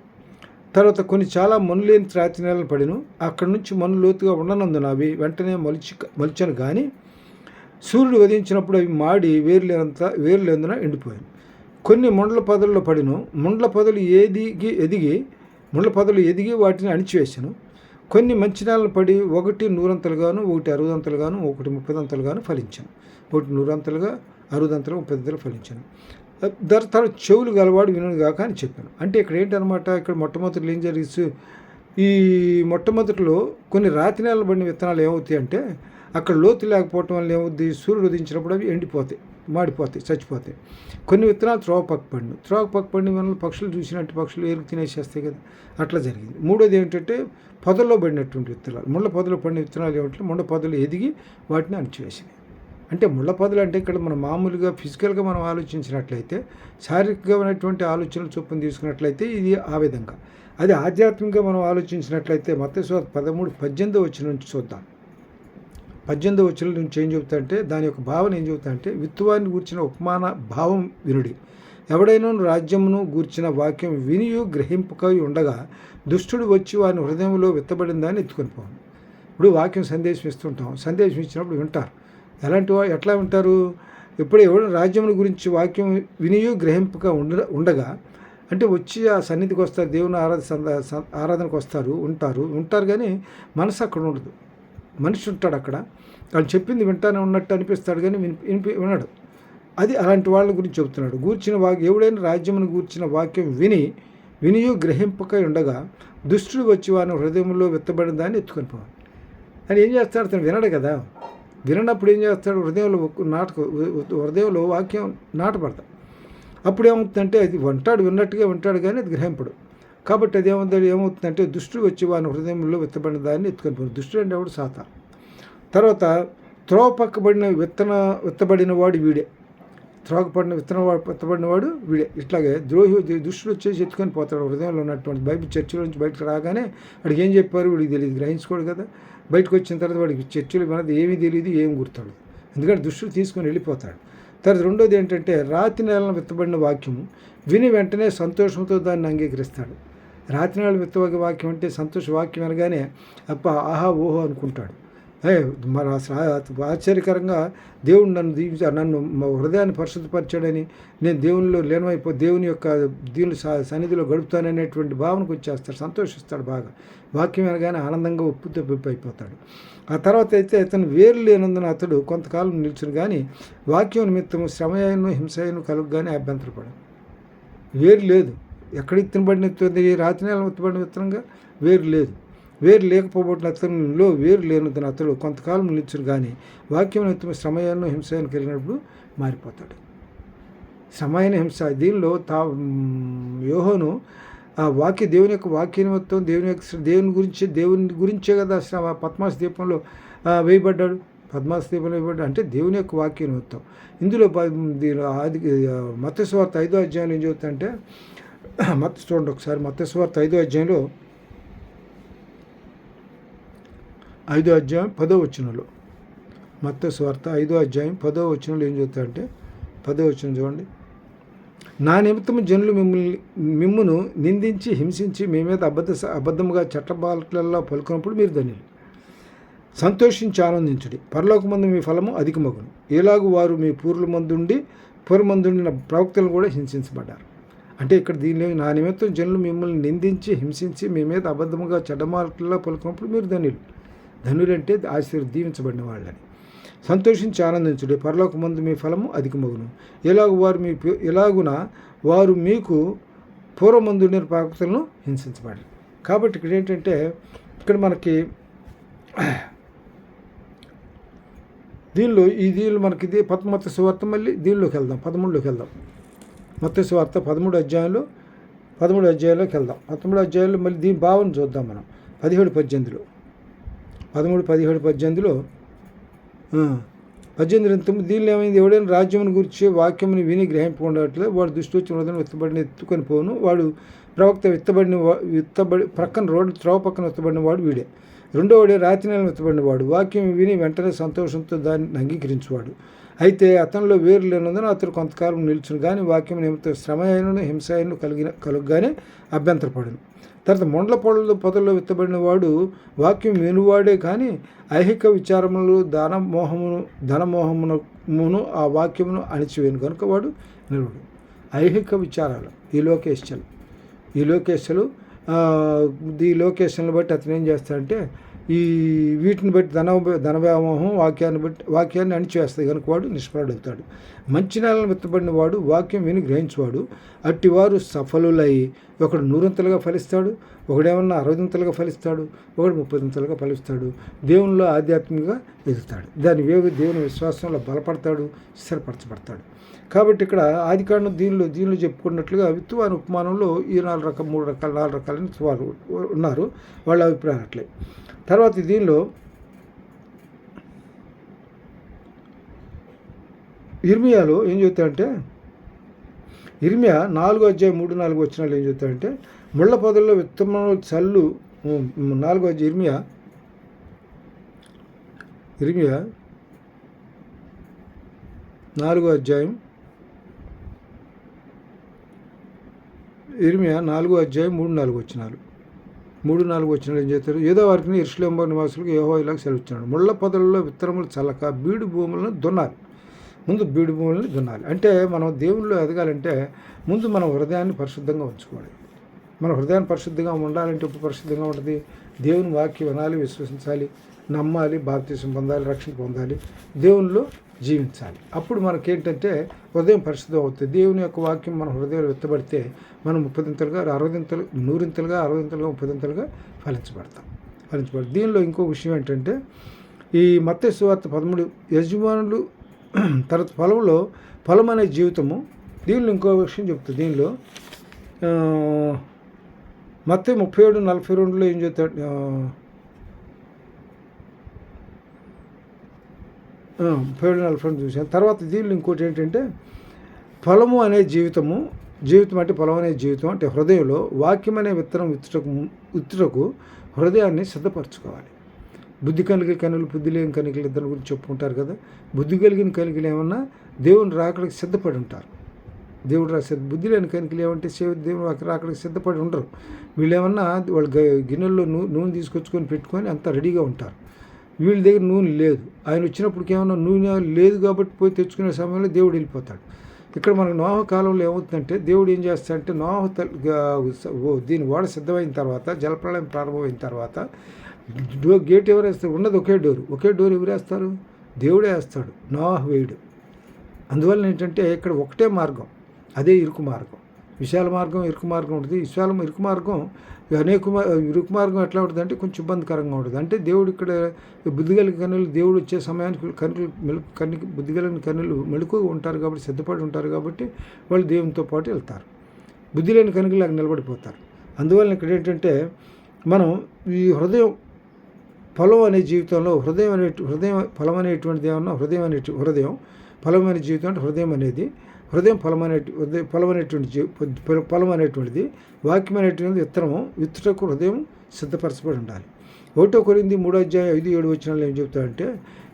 తర్వాత కొన్ని చాలా మనులేని త్రాతి నేలను పడిను. అక్కడి నుంచి మను లోతుగా ఉండనందున అవి వెంటనే మొలిచను కానీ సూర్యుడు ఉదయించినప్పుడు అవి మాడి వేరులేనందున ఎండిపోయాను. కొన్ని ముండ్ల పొదల్లో పడిను, ముండ్ల పొదలు ఎదిగి వాటిని అణిచివేశాను. కొన్ని మంచి నేలను పడి ఒకటి 100 ఒకటి 60 ఒకటి 30 ఫలించాను. ఒకటి 100 60 30 ఫలించాను. తర్వాత చెవులు గలవాడు వినును గాక అని చెప్పాను. అంటే ఇక్కడ ఏంటనమాట, ఇక్కడ మొట్టమొదటిలో ఏం జరిగింది, ఈ మొట్టమొదటిలో కొన్ని రాతి నేలలు పడిన విత్తనాలు ఏమవుతాయి అంటే, అక్కడ లోతు లేకపోవటం వల్ల ఏమవుద్ది, సూర్యుడు ఉదయించినప్పుడు అవి ఎండిపోతాయి, మాడిపోతాయి, చచ్చిపోతాయి. కొన్ని విత్తనాలు త్రోవ పక్క పడిన వల్ల పక్షులు చూసినట్టు పక్షులు ఏరుకు తినేసేస్తాయి కదా, అట్లా జరిగింది. మూడోది ఏంటంటే పొదల్లో పడినటువంటి విత్తనాలు, ముళ్ళ పొదలో పడిన విత్తనాలు ఏమిటంటే ముళ్ళ పొదలు ఎదిగి వాటిని అణిచివేసినాయి. అంటే ముళ్ళ పొదలు అంటే ఇక్కడ మనం మామూలుగా ఫిజికల్గా మనం ఆలోచించినట్లయితే, శారీరకమైనటువంటి ఆలోచనలు చొప్పున తీసుకున్నట్లయితే ఇది ఆ విధంగా. అది ఆధ్యాత్మికంగా మనం ఆలోచించినట్లయితే మత్తయి సువార్త 13:18 వచ్చిన నుంచి చూద్దాం. 18 వచ్చిన నుంచి ఏం చెబుతాంటే, దాని యొక్క భావన ఏం చెబుతాంటే, విత్తువారిని గూర్చిన ఉపమాన భావం వినుడి. ఎవడైనా రాజ్యమును గూర్చిన వాక్యం వినియు గ్రహింపకై ఉండగా దుష్టుడు వచ్చి వారిని హృదయంలో విత్తబడిన దాన్ని ఎత్తుకొని పోను. ఇప్పుడు వాక్యం సందేశం ఇస్తుంటాం, సందేశం ఇచ్చినప్పుడు వింటారు. ఎట్లా వింటారు, ఇప్పుడు ఎవడు రాజ్యముల గురించి వాక్యం వినియు గ్రహింపక ఉండగా అంటే వచ్చి ఆ సన్నిధికి వస్తారు, దేవుని ఆరాధనకు ఉంటారు కానీ మనసు అక్కడ ఉండదు. మనిషి ఉంటాడు అక్కడ, వాళ్ళు చెప్పింది వింటానే ఉన్నట్టు అనిపిస్తాడు కానీ వినడు. అది అలాంటి వాళ్ళ గురించి చెబుతున్నాడు. ఎవడైనా రాజ్యమును గూర్చిన వాక్యం వినియు గ్రహింపకై ఉండగా దుష్టుడు వచ్చి వారిని హృదయంలో విత్తబడిన దాన్ని ఎత్తుకొని పోవాలి అని ఏం చేస్తాడు, అతను వినడు కదా. వినప్పుడు ఏం చేస్తాడు, హృదయంలో వాక్యం నాటపడతాడు. అప్పుడు ఏమవుతుందంటే అది విన్నట్టుగా వింటాడు కానీ అది గ్రహింపడు. కాబట్టి అది ఏమవుతుందంటే దుష్టుడు వచ్చి వాని హృదయంలో విత్తబడిన దాన్ని ఎత్తుకొని పోయి, దుష్టుడు అంటే ఎవడు సాతాను. తర్వాత త్రోవ పక్కబడిన విత్తబడిన వాడు వీడే, విత్తబడిన వాడు వీడే. ఇట్లాగే దుష్టుడు వచ్చేసి ఎత్తుకొని పోతాడు హృదయంలో ఉన్నటువంటి. బైబిల్ చర్చిలో నుంచి బయటకు రాగానే వాడికి ఏం చెప్పారు వీడికి తెలియదు, గ్రహించుకోడు కదా. బయటకు వచ్చిన తర్వాత వాడికి చర్చిలో మనది ఏమీ తెలియదు, ఏం గుర్తాడు, ఎందుకంటే దుష్టుడు తీసుకొని వెళ్ళిపోతాడు. తర్వాత రెండోది ఏంటంటే, రాతి నేలను విత్తబడిన వాక్యము విని వెంటనే సంతోషంతో దాన్ని అంగీకరిస్తాడు. రాతి నేల విత్తబడిన వాక్యం అంటే సంతోష వాక్యం అనగానే ఆహా ఓహో అనుకుంటాడు. మరి ఆశ్చర్యకరంగా దేవుడు నన్ను హృదయాన్ని పరిశుద్ధపరిచాడని, నేను దేవునిలో దేవుని యొక్క దీని సన్నిధిలో గడుపుతాననేటువంటి భావనకు వచ్చేస్తాడు, సంతోషిస్తాడు బాగా. వాక్యం అనగానే ఆనందంగా ఉప్పు అయిపోతాడు. ఆ తర్వాత అయితే అతను వేరు లేనందున అతడు కొంతకాలం నిల్చుని కానీ వాక్యం నిమిత్తము శ్రమయను హింసయను కలుగుగానే అభ్యంతరపడు. వేరు లేదు, ఎక్కడ ఇత్తనబడిన రాతి నేల విత్తబడిన విత్తనంగా వేరు లేదు. వేరు లేకపోబట్టిన అతనిలో వేరు లేనందున అతడు కొంతకాలం నిల్చుని కానీ వాక్యం నిమిత్తము శ్రమయను హింసయను కలిగినప్పుడు మారిపోతాడు. శ్రమైన హింస దీనిలో యోహోను ఆ దేవుని యొక్క వాక్య నిమిత్తం దేవుని గురించే కదా పద్మాస దీపంలో వేయబడ్డాడు. అంటే దేవుని యొక్క వాక్య నిమిత్తం. ఇందులో మత్తయి సువార్త 5వ అధ్యాయంలో ఏం చెబుతాయంటే, చూడండి ఒకసారి మత్తయి సువార్త 5వ అధ్యాయంలో 5వ అధ్యాయం 10వ వచనంలో, మత్తయి సువార్త 5వ అధ్యాయం 10వ వచనంలో ఏం చెబుతాయంటే, 10వ వచనం చూడండి. నా నిమిత్తము జనులు మిమ్మును నిందించి హింసించి మీ మీద అబద్ధముగా చట్టబాట్లలో పలుకున్నప్పుడు మీరు ధన్యులు. సంతోషించి ఆనందించుడి, పరలోకమందు మీ ఫలము అధికమగును. ఎలాగూ వారు మీ పూర్వమందుండిన ప్రవక్తలను కూడా హింసించబడ్డారు. అంటే ఇక్కడ దీనిలో నా నిమిత్తం జనులు మిమ్మల్ని నిందించి హింసించి మీ మీద అబద్ధముగా చెడ్డమాటల్లో పలుకున్నప్పుడు మీరు ధన్యులు అంటే దీవించబడిన వాళ్ళని. సంతోషించి ఆనందించుడి, పరలోకమందు మీ ఫలము అధికమగును. ఎలాగున వారు మీకు పూర్వమందుండిన ప్రవక్తలను హింసించబడ్డారు. కాబట్టి ఇక్కడ ఏంటంటే, ఇక్కడ మనకి దీనిలో మనకి ఇది మత్తయి సువార్త, మళ్ళీ దీనిలోకి వెళ్దాం, 13లోకి వెళ్దాం. మత్తయి సువార్త 13 అధ్యాయంలోకి వెళ్దాం. 13 అధ్యాయంలో మళ్ళీ దీని భావన చూద్దాం మనం. 17-18లో 18 దీనిలో ఏమైంది, ఎవడైనా రాజ్యమును గురించి వాక్యముని విని గ్రహింపకుండట్లే వాడు దుష్టి వచ్చి హృదయం ఎత్తుకొని పోను. వాడు ప్రవక్త ప్రక్కన త్రోవ పక్కన విత్తబడిన వాడు వీడే. రెండోవాడే రాతి నేలను విత్తబడిన వాడు వాక్యం విని వెంటనే సంతోషంతో దాన్ని అంగీకరించేవాడు. అయితే అతనిలో వేరు లేనందున అతడు కొంతకాలం నిల్చుని కానీ వాక్యం నిమిత్తం శ్రమ అయినను హింస అయినను కలుగుగానే అభ్యంతరపడను. తర్వాత మొండ్ల పొదల్లో విత్తబడిన వాడు వాక్యం వినువాడే కానీ ఐహిక విచారములు ధనమోహమును ఆ వాక్యమును అణిచివేను కనుక వాడు నిలువడు. ఐహిక విచారాలు ఈ లోకేషన్లు బట్టి అతను ఏం చేస్తాడంటే వీటిని బట్టి ధనవ్యామోహం వాక్యాన్ని అణిచివేస్తాయి కనుక వాడు నిష్ఫలుడవుతాడు. మంచి నేలను విత్తబడిన వాడు వాక్యం విని గ్రహించువాడు. అట్టివారు సఫలులై ఒకడు 100 ఫలిస్తాడు, ఒకడేమన్నా 60 ఫలిస్తాడు, ఒకడు 30 ఫలిస్తాడు. దేవునిలో ఆధ్యాత్మికంగా ఎదుగుతాడు. దేవుని విశ్వాసంలో బలపడతాడు, స్థిరపరచబడతాడు. కాబట్టి ఇక్కడ ఆదికాండం దీనిలో చెప్పుకున్నట్లుగా విత్తువాని ఉపమానంలో ఈ 4 రకాలని వారు ఉన్నారు. వాళ్ళ అభిప్రాయం అట్లే. తర్వాత దీనిలో ఇర్మియాలో ఏం చెబుతాడంటే, ఇర్మియా 4:3-4 ఏం చెబుతాడంటే, ముళ్ళ పొదల్లో విత్తనములు చల్లు 4 ఇర్మియా 4:3-4 ఏం చేస్తారు? ఏదో వారికి యెరూషలేము నివాసులకు యెహోవా ఇలాగ సెలవిచ్చాడు, ముళ్ళ పొదలలో విత్తనములు చల్లక బీడు భూములను దున్నాలి. ముందు బీడు భూములను దున్నాలి. అంటే మనం దేవునిలో ఎదగాలంటే ముందు మనం హృదయాన్ని పరిశుద్ధంగా ఉంచుకోవాలి. మన హృదయాన్ని పరిశుద్ధంగా ఉండాలంటే ఇప్పుడు పరిశుద్ధంగా ఉంటుంది. దేవుని వాక్యం వినాలి, విశ్వసించాలి, నమ్మాలి, బాప్తిసం పొందాలి, రక్షణ పొందాలి, దేవునిలో జీవించాలి. అప్పుడు మనకేంటంటే హృదయం పరిశుద్ధం అవుతుంది. దేవుని యొక్క వాక్యం మన హృదయంలో విత్తబడితే మనం 30 60 100 60 ఫలించబడతాం. దీనిలో ఇంకో విషయం ఏంటంటే, ఈ మత్తయి సువార్త 13 యజమానులు తర్వాత ఫలం అనే జీవితము. దీనిలో ఇంకో విషయం చెప్తుంది. దీనిలో మత్తయి 37:42 ఏం చెప్తాడు? 37:42 చూసాను. తర్వాత దీనిలో ఇంకోటి ఏంటంటే, ఫలము అనే జీవితం అంటే ఫలం అనే జీవితం అంటే హృదయంలో వాక్యం అనే విత్తనం విత్తుటకు హృదయాన్ని సిద్ధపరచుకోవాలి. బుద్ధి కలిగిన కనులు, బుద్ధి లేని కనికలు ఇద్దరి గురించి చెప్పుకుంటారు కదా. బుద్ధి కలిగిన కనికలు ఏమన్నా దేవుని రాకడికి సిద్ధపడి ఉంటారు. బుద్ధి లేని కనికలు ఏమంటే దేవుని రాకడికి సిద్ధపడి ఉండరు. వీళ్ళు ఏమన్నా వాళ్ళు గిన్నెల్లో నూనె తీసుకొచ్చుకొని పెట్టుకొని అంతా రెడీగా ఉంటారు. వీళ్ళ దగ్గర నూనె లేదు. ఆయన వచ్చినప్పటికి ఏమన్నా నూనె లేదు కాబట్టి పోయి తెచ్చుకునే సమయంలో దేవుడు వెళ్ళిపోతాడు. ఇక్కడ మనకు నోహ కాలంలో ఏమవుతుందంటే, దేవుడు ఏం చేస్తాడంటే, నోహ దీని ఓడ సిద్ధమైన తర్వాత, జలప్రళయం ప్రారంభమైన తర్వాత గేట్ ఎవరు వేస్తారు? ఉన్నది ఒకే డోర్ ఎవరు వేస్తారు? దేవుడే వేస్తాడు, నోహ వేయడు. అందువల్ల ఏంటంటే ఇక్కడ ఒకటే మార్గం, అదే ఇరుకు మార్గం. విశాల మార్గం, ఇరుకు మార్గం ఉంటుంది. ఇరుకు మార్గం ఇరుకు మార్గం ఎట్లా ఉంటుంది అంటే కొంచెం ఇబ్బందికరంగా ఉంటుంది. అంటే దేవుడు ఇక్కడ బుద్ధి కలిగిన కన్నులు దేవుడు వచ్చే సమయానికి బుద్ధి కలిగిన కన్నులు మెళుకుగా ఉంటారు కాబట్టి, సిద్ధపడి ఉంటారు కాబట్టి వాళ్ళు దేవునితో పాటు వెళ్తారు. బుద్ధి లేని కనుకలు అక్కడ నిలబడిపోతారు. అందువల్ల ఇక్కడ ఏంటంటే, మనం ఈ హృదయం ఫలం అనే జీవితంలో హృదయం ఫలం అనేటువంటిది ఏమన్నా ఫలం అనే జీవితం అంటే హృదయం ఫలం అనేటువంటిది వాక్యం అనేటువంటిది విత్తనము విత్తుటకు హృదయం సిద్ధపరచబడి ఉండాలి. 1 కొరింథీ 3:5-7 ఏం చెప్తాడంటే,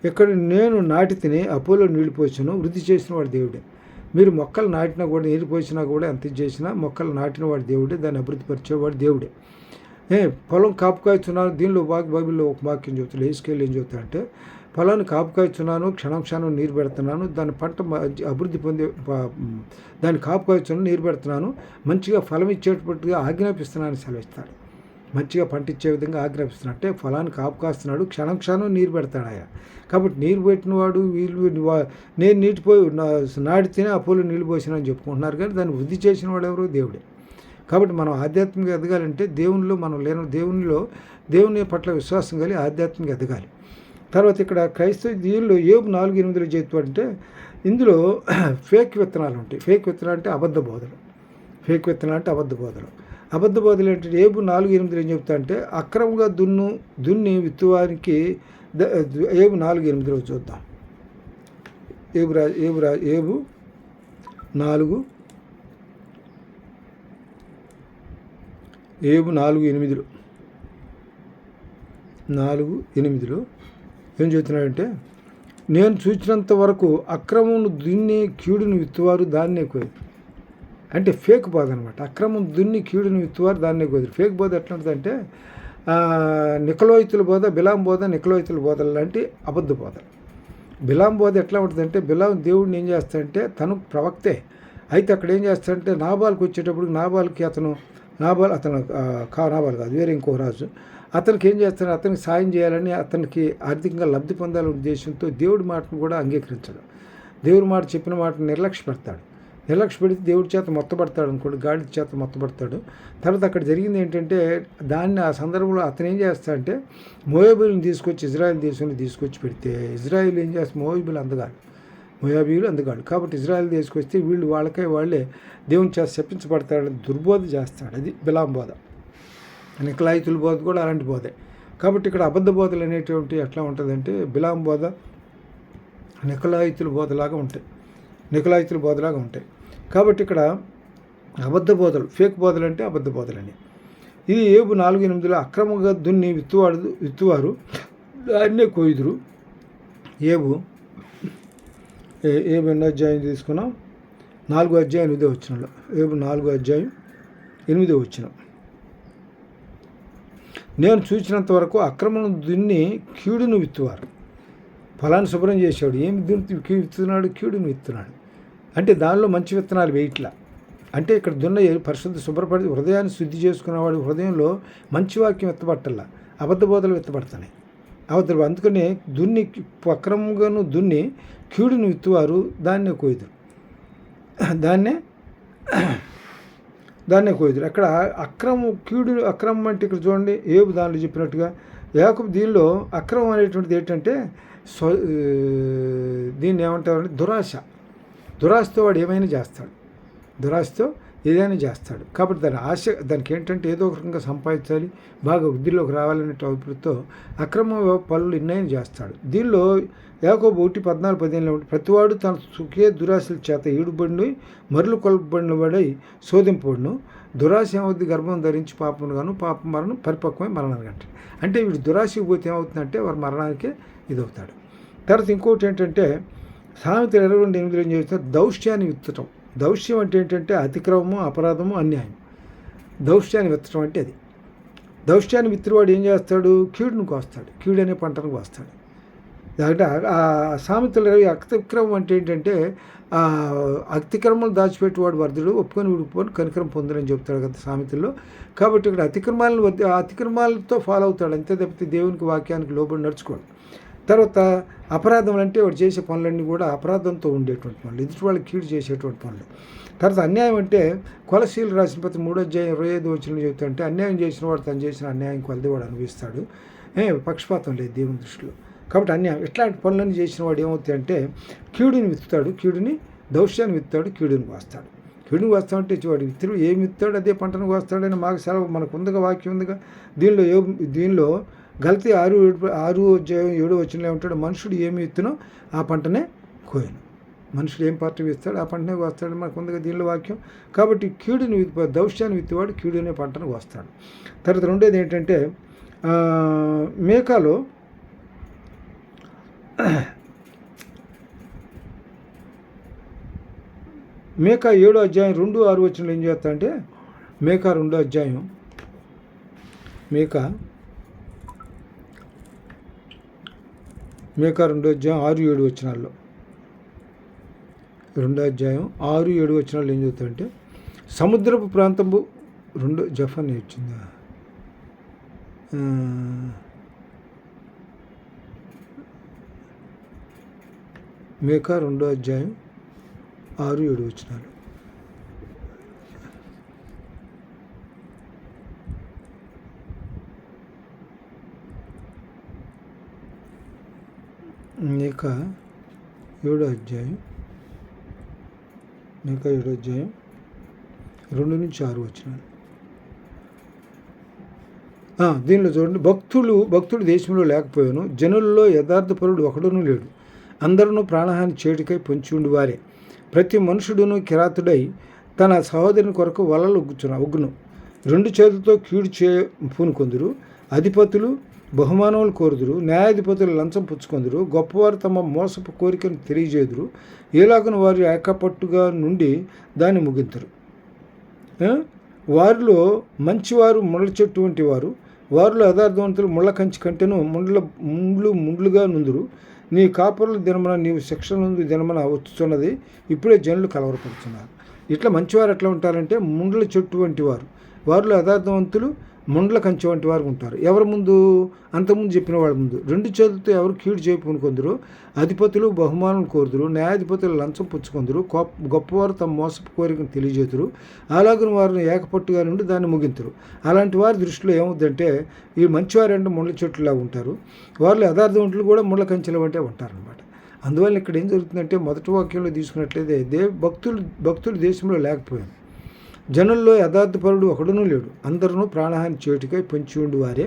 ఇక్కడ నేను నాటి తిని అపోలో నీళ్లు పోసాను, వృద్ధి చేసిన వాడు దేవుడే. మీరు మొక్కలు నాటినా కూడా, నీరు పోసినా కూడా, ఎంత చేసినా మొక్కలు నాటిన వాడు దేవుడే, దాన్ని అభివృద్ధి పరిచేవాడు దేవుడే. పొలం కాపుకాయచున్నాను. దీనిలో బైబిల్లో ఒక వాక్యం చెబుతాడు. హెస్కేలు ఏం చెబుతాడంటే, పొలాన్ని కాపుకాయచున్నాను, క్షణం నీరు పెడుతున్నాను, దాని పంట అభివృద్ధి దాన్ని కాపుకాయచున్నాను, నీరు పెడుతున్నాను, మంచిగా ఫలం ఇచ్చేటట్టుగా ఆజ్ఞాపిస్తున్నాను సెలవిస్తాడు. మంచిగా పంట ఇచ్చే విధంగా ఆజ్ఞాపిస్తున్నాడు. అంటే ఫలాన్ని కాపుకాస్తున్నాడు, క్షణం నీరు పెడతాడు ఆయన. కాబట్టి నీరు పెట్టినవాడు నేను నాటితేనే అపోలో నీళ్ళు పోసినా అని చెప్పుకుంటున్నారు, కానీ దాన్ని వృద్ధి చేసిన వాడు ఎవరు? దేవుడే. కాబట్టి మనం ఆధ్యాత్మికంగా ఎదగాలంటే దేవునిలో మనం దేవుని పట్ల విశ్వాసం కలిగి ఆధ్యాత్మికంగా ఎదగాలి. తర్వాత ఇక్కడ దీనిలో యోబు 4:8 చెప్తాడంటే, ఇందులో ఫేక్ విత్తనాలు ఉంటాయి. ఫేక్ విత్తనాలు అంటే అబద్ధ బోధలు. అబద్ధ బోధలు ఏంటంటే, యోబు 4:8 ఏం చెప్తా అంటే, అక్రమంగా దున్ని విత్తువానికి యోబు 4:8 చూద్దాం. యోబు 4:8 ఏం చెబుతున్నాడంటే, నేను చూసినంత వరకు అక్రమమును దున్ని కీడును విత్తువారు దాన్నే కోయి. అంటే ఫేక్ బోధ అనమాట. అక్రమం దున్ని కీడుని విత్తువారు దాన్నే గోదురు. ఫేక్ బోధ ఎట్లా ఉంటుందంటే నికలోయితుల బోధ, బిలాం బోధ, నికలోయితుల బోధలు లాంటి అబద్ధ బోధలు. బిలాం బోధ ఎట్లా ఉంటుందంటే, బిలాం దేవుడిని ఏం చేస్తాడంటే తను ప్రవక్తే, అయితే అక్కడ ఏం చేస్తాడంటే నాబాల్కి వచ్చేటప్పుడు నాబాల్కి నాబాల్ కాదు, వేరే ఇంకో రాజు, అతనికి ఏం చేస్తాడు, అతనికి సాయం చేయాలని, అతనికి ఆర్థికంగా లబ్ధి పొందాలనే ఉద్దేశంతో దేవుడి మాటను కూడా అంగీకరించడు. దేవుడి మాట చెప్పిన మాటను నిర్లక్ష్యపెడతాడు. నిర్లక్ష్యపెడితే దేవుడి చేత మొత్తపడతాడు అనుకోండి, గాడి చేత మొత్తపడతాడు. తర్వాత అక్కడ జరిగింది ఏంటంటే, ఆ సందర్భంలో అతను ఏం చేస్తాడంటే మోయాబీలను తీసుకొచ్చి ఇజ్రాయెల్ దేశంలో తీసుకొచ్చి పెడితే, ఇజ్రాయెల్ ఏం చేస్తే మోయాబీలు అందగాడు. కాబట్టి ఇజ్రాయెల్ తీసుకొస్తే వీళ్ళు వాళ్ళే దేవుని చేత శపించబడతాడని దుర్బోధ చేస్తాడు. అది బిలాం బోధ. నికలాయితుల బోధ కూడా అలాంటి బోధే. కాబట్టి ఇక్కడ అబద్ధ బోధలు అనేటువంటి ఎట్లా ఉంటుందంటే, బిలాం బోధ నికలాయితుల బోధలాగా ఉంటాయి. కాబట్టి ఇక్కడ అబద్ధ బోధలు, ఫేక్ బోధలు అంటే అబద్ధ బోధలని. ఇది ఏబు 4:8 అక్రమంగా దున్ని విత్తువారు దాన్నే కోయుదురు. ఏబు ఎన్నో అధ్యాయం తీసుకున్నాం, 4వ అధ్యాయం 8వ వచనంలో. ఏబు 4వ అధ్యాయం 8వ వచనం. నేను చూసినంత వరకు అక్రమం దున్ని కీడును విత్తువారు. ఫలాన్ని శుభ్రం చేశాడు, ఏమి విత్తున్నాడు, కీడును విత్తున్నాడు. అంటే దానిలో మంచి విత్తనాలు వేయట్లా. అంటే ఇక్కడ పరిశుద్ధ శుభ్రపడి హృదయాన్ని శుద్ధి చేసుకున్నవాడు హృదయంలో మంచి వాక్యం విత్తబట్టల్లా, అబద్ధ బోధలు విత్తబడతాయి. అందుకనే అక్రమంగాను దున్ని కీడును విత్తువారు దాన్నే కోయుదురు. అక్కడ అక్రమం అంటే ఇక్కడ చూడండి, ఏబు దానిలో చెప్పినట్టుగా యాకోబు దీనిలో అక్రమం అనేటువంటిది ఏంటంటే దీన్ని ఏమంటారంటే దురాశతో వాడు ఏమైనా చేస్తాడు. కాబట్టి దానికి ఏంటంటే ఏదో ఒక రకంగా సంపాదించాలి, బాగా వృద్ధిలోకి రావాలనే అభిప్రాయంతో అక్రమ పనులు ఎన్నైనా చేస్తాడు. దీనిలో యాకోబు 1:14-15 ప్రతివాడు తన సుఖే దురాశల చేత ఈడుబడిని మరులు కొలపబడిన వాడై శోధింపబడును. దురాశ ఏమవుద్ది, గర్భం ధరించి పాపం గాను, పాప మరణం పరిపక్వమై మరణానికి అంటే వీడు దురాశకి పోతే ఏమవుతుందంటే వారు మరణానికే ఇదవుతాడు. తర్వాత ఇంకోటి ఏంటంటే సామెతలు 22:8 ఏం చేస్తారు, దౌష్ట్యాన్ని విత్తటం. దౌష్ట్యం అంటే ఏంటంటే అతిక్రమము, అపరాధము, అన్యాయం. దౌష్ట్యాన్ని విత్తడం అంటే అది. దౌష్ట్యాన్ని విత్తినవాడు ఏం చేస్తాడు, కీడును కోస్తాడు, కీడు అనే పంటను కోస్తాడు. అంటే ఆ సామెతలు అతిక్రమం అంటే ఏంటంటే అతిక్రమం దాచిపెట్టేవాడు వర్ధుడు, ఒప్పుకొని విడిపోని కనికరం పొందురని చెప్తాడు కదా సామెతల్లో. కాబట్టి ఇక్కడ అతిక్రమాలతో ఫాలో అవుతాడు అంతే తప్పితే దేవునికి వాక్యానికి లోబడి నడుచుకోడు. తర్వాత అపరాధం అంటే వాడు చేసే పనులన్నీ కూడా అపరాధంతో ఉండేటువంటి పనులు, ఎదుటి వాళ్ళకి కీడు చేసేటువంటి పనులు. తర్వాత అన్యాయం అంటే కొలసీలు రాసిన ప్రతి 3:25 చెబుతుంటే అన్యాయం చేసిన వాడు తను చేసిన అన్యాయం కొలది వాడు అనుభవిస్తాడు. పక్షపాతం లేదు దేవుని దృష్టిలో. కాబట్టి అన్యాయం ఇట్లాంటి పనులన్నీ చేసిన వాడు ఏమవుతాయంటే కీడుని విత్తుతాడు, దౌష్యాన్ని విత్తాడు, కీడుని కోస్తాడు. కీడుని కోస్తామంటే వాడు ఏమి విత్తాడు అదే పంటను కోస్తాడని మాకు సెలవు మనకు ఉందిగా, వాక్యం ఉందిగా. దీనిలో గలతీ 6:7 ఉంటాడు, మనుషుడు ఏమి విత్తునో ఆ పంటనే కోయను. మనుషుడు ఏం పంట వేస్తాడు ఆ పంటనే కోస్తాడు మనకు ఉందిగా దీనిలో వాక్యం. కాబట్టి దౌష్యాన్ని విత్తివాడు కీడునే పంటను కోస్తాడు. తర్వాత రెండోది ఏంటంటే మేకాలో మేకా 7:2-6 ఏం చేస్తాడంటే మేకా 2వ అధ్యాయం 6-7 2వ అధ్యాయం 6-7 ఏం చెప్తాడంటే సముద్రపు ప్రాంతము జఫన్ వచ్చిందా మేకా 2వ అధ్యాయం 6-7 మేకా 7వ అధ్యాయం 2-6 దీనిలో చూడండి, భక్తుడు దేశంలో లేకపోయాను, జనుల్లో యథార్థపరుడు ఒకడునూ లేడు, అందరూ ప్రాణహాని చేటుకై పొంచి ఉండి వారే. ప్రతి మనుషుడును కిరాతుడై తన సహోదరుని కొరకు వలలు ఒగ్గును. 2 చేతులతో కీడు పూనుకొందురు. అధిపతులు బహుమానములు కోరుదురు, న్యాయాధిపతులు లంచం పుచ్చుకొందురు, గొప్పవారు తమ మోసపు కోరికను తెలియజేదురు, ఏలాగున వారు ఏకపట్టుగా నుండి దాన్ని ముగించరు. వారిలో మంచివారు ముళ్ళ చెట్టు వంటి వారు, వారిలో యథార్థవంతులు ముళ్ళ కంచి కంటేను ముండ్లుగా నుందురు. నీ కాపురుల దినమున నీవు శిక్ష నుండి దినమున వచ్చుతున్నది, ఇప్పుడే జనులు కలవరపడుతున్నారు. ఇట్లా మంచివారు ఎట్లా ఉంటారంటే ముండ్ల చెట్టు వంటి వారు, వారిలో యథార్థవంతులు ముండ్ల కంచె వంటి వారు ఉంటారు. ఎవరి ముందు? అంతకుముందు చెప్పిన వాళ్ళ ముందు. రెండు చేతులతో ఎవరు కీడు చేయపుని కొందరు, అధిపతులు బహుమానం కోరుదురు, న్యాయాధిపతులు లంచం పుచ్చుకొందరు, గొప్పవారు తమ మోసపు కోరికను తెలియజేతురు, అలాగిన వారిని ఏకపట్టుగా నుండి దాన్ని ముగింతురు. అలాంటి వారి దృష్టిలో ఏమవుద్దంటే ఈ మంచివారంటే ముళ్ళ చెట్టులా ఉంటారు, వారిలో యథార్థవంతులు కూడా ముళ్ళ కంచెల వంటే ఉంటారనమాట. అందువల్ల ఇక్కడ ఏం జరుగుతుందంటే మొదటి వాక్యంలో తీసుకున్నట్లయితే భక్తులు దేశంలో లేకపోయాను, జనుల్లో యథార్థపరుడు ఒకడునూ లేడు, అందరూ ప్రాణహాని చేటుకై పొంచి ఉండి వారే,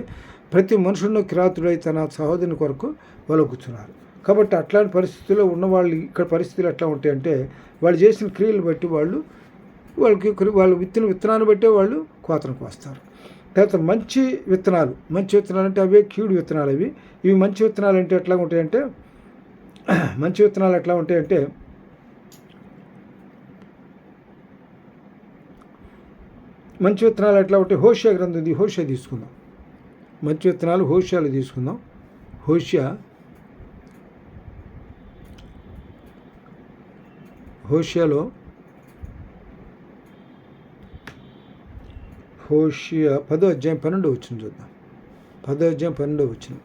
ప్రతి మనుషులను కిరాతుడై తన సహోదరుని కొరకు కూర్చున్నారు. కాబట్టి అట్లాంటి పరిస్థితుల్లో ఉన్నవాళ్ళు ఇక్కడ పరిస్థితులు ఎట్లా ఉంటాయంటే వాళ్ళు చేసిన క్రియలు బట్టి వాళ్ళు విత్తనాన్ని బట్టే వాళ్ళు కోతలకు వస్తారు. తర్వాత మంచి విత్తనాలు అంటే అవే కీడు విత్తనాలు. ఇవి మంచి విత్తనాలు అంటే ఎట్లా ఉంటాయంటే మంచి విత్తనాలు ఎట్లా ఉంటాయి? హోషియా గ్రంథం ఉంది, హోషియా తీసుకుందాం. మంచి విత్తనాలు హోషియాలు తీసుకుందాం. హోషియా 10వ అధ్యాయం 12వ వచనం చూద్దాం. 10వ అధ్యాయం 12వ వచనం.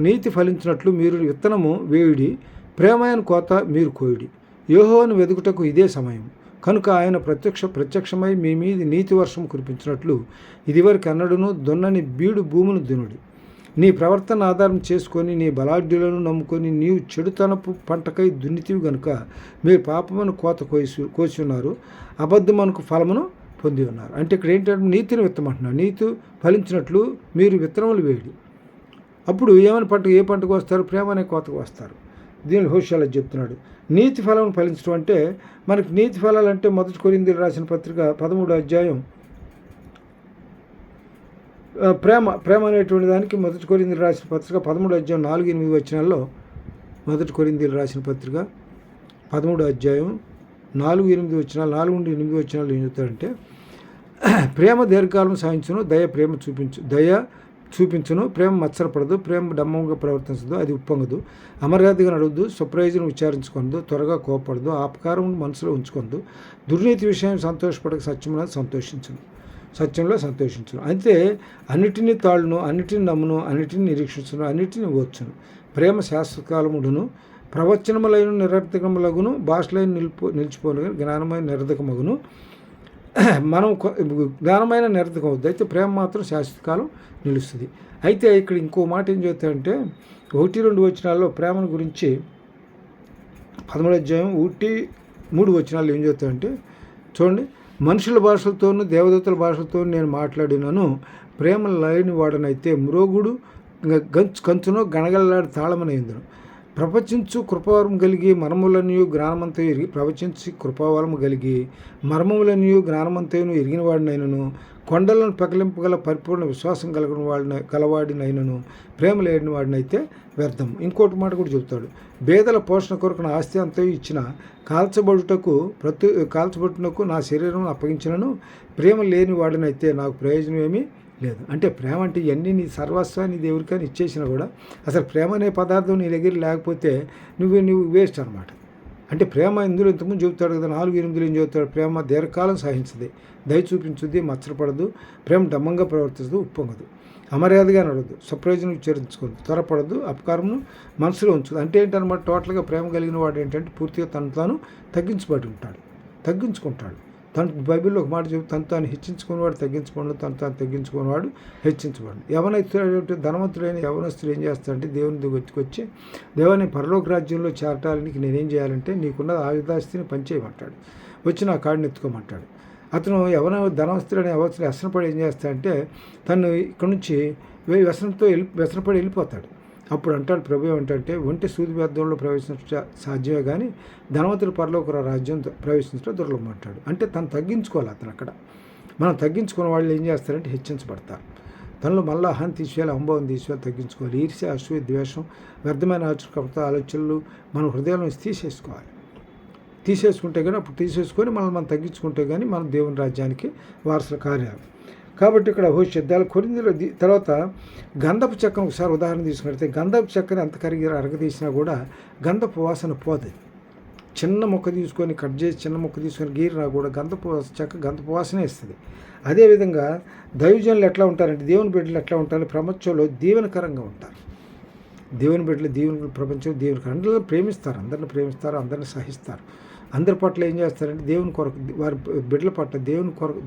నీతి ఫలించినట్లు మీరు విత్తనము వేయుడి, ప్రేమైన కోత మీరు కోయుడి. యెహోవాను వెదుకుటకు ఇదే సమయం, కనుక ఆయన ప్రత్యక్షమై మీ మీద నీతి వర్షం కురిపించినట్లు ఇదివరకు అన్నడును దున్నని బీడు భూమును దునుడి. నీ ప్రవర్తన ఆధారం చేసుకొని నీ బలాఢ్యులను నమ్ముకొని నీవు చెడుతనపు పంటకై దున్నితివి గనుక మీరు పాపమును కోత కోసి ఉన్నారు, అబద్ధమునకు ఫలమును పొంది ఉన్నారు. అంటే ఇక్కడ ఏంటంటే నీతిని విత్తమంటున్నారు. నీతి ఫలించినట్లు మీరు విత్తనములు వేయడి. అప్పుడు ఏ పంటకు వస్తారు? ప్రేమ అనే కోతకు వస్తారు. దీనిని హోషియాలో చెప్తున్నాడు. నీతి ఫలం ఫలించడం అంటే మనకి నీతి ఫలాలు అంటే మొదటి కొరింథీయులు రాసిన పత్రిక 13వ అధ్యాయం ప్రేమ అనేటువంటి దానికి మొదటి కొరింథీయులు రాసిన పత్రిక 13వ అధ్యాయం 4-8 వచనాల్లో మొదటి కొరింథీయులు రాసిన పత్రిక 13వ అధ్యాయం 4-8 వచనాలు 4-8 వచనాలు ఏం చెప్తారంటే ప్రేమ దీర్ఘకాలం సాధించును, దయ చూపించును, ప్రేమ మత్సరపడదు, ప్రేమ డమ్మంగా ప్రవర్తించదు, అది ఉప్పొంగదు, అమర్యాదగా నడవద్దు, స్వప్రయోజనం విచారించుకోందు, త్వరగా కోపపడదు, ఆపకారం మనసులో ఉంచుకోందు, దుర్నీతి విషయం సంతోషపడక సత్యంలో సంతోషించును. అయితే అన్నిటినీ తాళును, అన్నిటిని నమ్మును, అన్నిటిని నిరీక్షించును, అన్నిటిని ఓర్చును. ప్రేమ శాశ్వతకాలముడును, ప్రవచనములైన నిరర్థకములగును, భాషలైన నిలిచిపోను, జ్ఞానమైన నిరర్థకమగును. మనం జ్ఞానమైన నిరర్థకం అవుద్ది, అయితే ప్రేమ మాత్రం శాశ్వతకాలం నిలుస్తుంది. అయితే ఇక్కడ ఇంకో మాట ఏం చెప్తారంటే 1-2 వచనాల్లో ప్రేమను గురించి 13వ అధ్యాయం 1-3 వచనాలు ఏం చెప్తారంటే చూడండి. మనుషుల భాషలతోనూ దేవదూతల భాషలతో నేను మాట్లాడినను, ప్రేమ లేని వాడనైతే మ్రోగుడు కంచునో గణగలలాడి తాళమనైందును. ప్రవచించు కృపావరం కలిగి మర్మములనియు జ్ఞానమంతయు ఎరిగిన వాడినైనను, కొండలను పకలింపగల పరిపూర్ణ విశ్వాసం గలవాడినైనను ప్రేమ లేని వాడినైతే వ్యర్థం. ఇంకోటి మాట కూడా చెబుతాడు. బేదల పోషణ కొరకు నా ఆస్తి అంతయు ఇచ్చిన, కాల్చబట్టునకు నా శరీరం అప్పగించినను ప్రేమ లేని వాడినైతే నాకు ప్రయోజనం ఏమీ లేదు. అంటే ప్రేమ అంటే ఇవన్నీ నీ సర్వస్వాన్ని దేవుడికని ఇచ్చేసినా కూడా అసలు ప్రేమ అనే పదార్థం నీ దగ్గర లేకపోతే నువ్వు వేస్ట్ అనమాట. అంటే ప్రేమ ఇందులో ఇంతకుముందు చెబుతాడు కదా, 4-8 ఏం చెబుతాడు? ప్రేమ దీర్ఘకాలం సహించదు, దయ చూపించుద్ది, మత్సరపడదు, ప్రేమ డమ్మంగా ప్రవర్తించదు, ఉప్పొంగదు, అమర్యాదగా నడవద్దు, స్వప్రయోజనం విచారించుకోదు, త్వరపడదు, అపకారమును మనసులో ఉంచదు. అంటే ఏంటన్నమాట? టోటల్గా ప్రేమ కలిగిన వాడు ఏంటంటే పూర్తిగా తాను తగ్గించుకుంటాడు. బైబిల్లో ఒక మాట చెప్పి తాను హెచ్చించుకునేవాడు తగ్గించుకోండు, తాను తగ్గించుకునేవాడు హెచ్చించబడు. యవనస్తుడు ధనవంతుడైన యవనస్తుడు ఏం చేస్తాడంటే దేవుని దగ్గరికి వచ్చి, దేవాన్ని పరలోక రాజ్యంలో చేరటానికి నేనేం చేయాలంటే నీకున్న ఆయుధాస్తిని పనిచేయమంటాడు, వచ్చి నా కాడిని ఎత్తుకోమంటాడు. అతను ధనవంతుడైన యవనస్తుడు వ్యసనపడి ఏం చేస్తాడంటే తను ఇక్కడి నుంచి వ్యసనపడి వెళ్ళిపోతాడు. అప్పుడు అంటాడు ప్రభు ఏమంటే ఒంటి సూది వ్యర్థంలో ప్రవేశించడం సాధ్యమే కానీ ధనవంతుల పరలోక రాజ్యం ప్రవేశించడం దుర్లభం అంటాడు. అంటే తను తగ్గించుకోవాలి. అతను అక్కడ మనం తగ్గించుకున్న వాళ్ళు ఏం చేస్తారంటే హెచ్చించబడతారు. తనలో మళ్ళీ అహాన్ని తీసేయాలి, అంభవం తీసేయాలి, తగ్గించుకోవాలి. ఈర్ష్య, అసూయ, ద్వేషం, వ్యర్థమైన ఆలోచనలు, ఆలోచనలు మన హృదయాల నుంచి తీసేసుకోవాలి. తీసేసుకుంటే కానీ అప్పుడు తీసేసుకొని మనం తగ్గించుకుంటే కానీ మనం దేవుని రాజ్యానికి వారసులు కార్యాలు. కాబట్టి ఇక్కడ హోషద్దాలు కొరింథీయుల తర్వాత గంధపు చెక్కను ఒకసారి ఉదాహరణ తీసుకుంటే గంధపు చెక్కని ఎంత అరగదీసినా కూడా గంధపు వాసన పోదు. చిన్న మొక్క తీసుకొని కట్ చేసి చిన్న మొక్క తీసుకొని గీరినా కూడా గంధపు వాసనే ఇస్తుంది. అదేవిధంగా దైవజనులు ఎట్లా ఉంటారంటే దేవుని బిడ్డలు ఎట్లా ఉంటారు, ప్రపంచంలో దీవెనకరంగా ఉంటారు. దేవుని బిడ్డలు ప్రపంచం అందరిని ప్రేమిస్తారు, అందరిని సహిస్తారు. అందరి పట్ల ఏం చేస్తారంటే దేవుని కొరకు వారి బిడ్డల పట్ల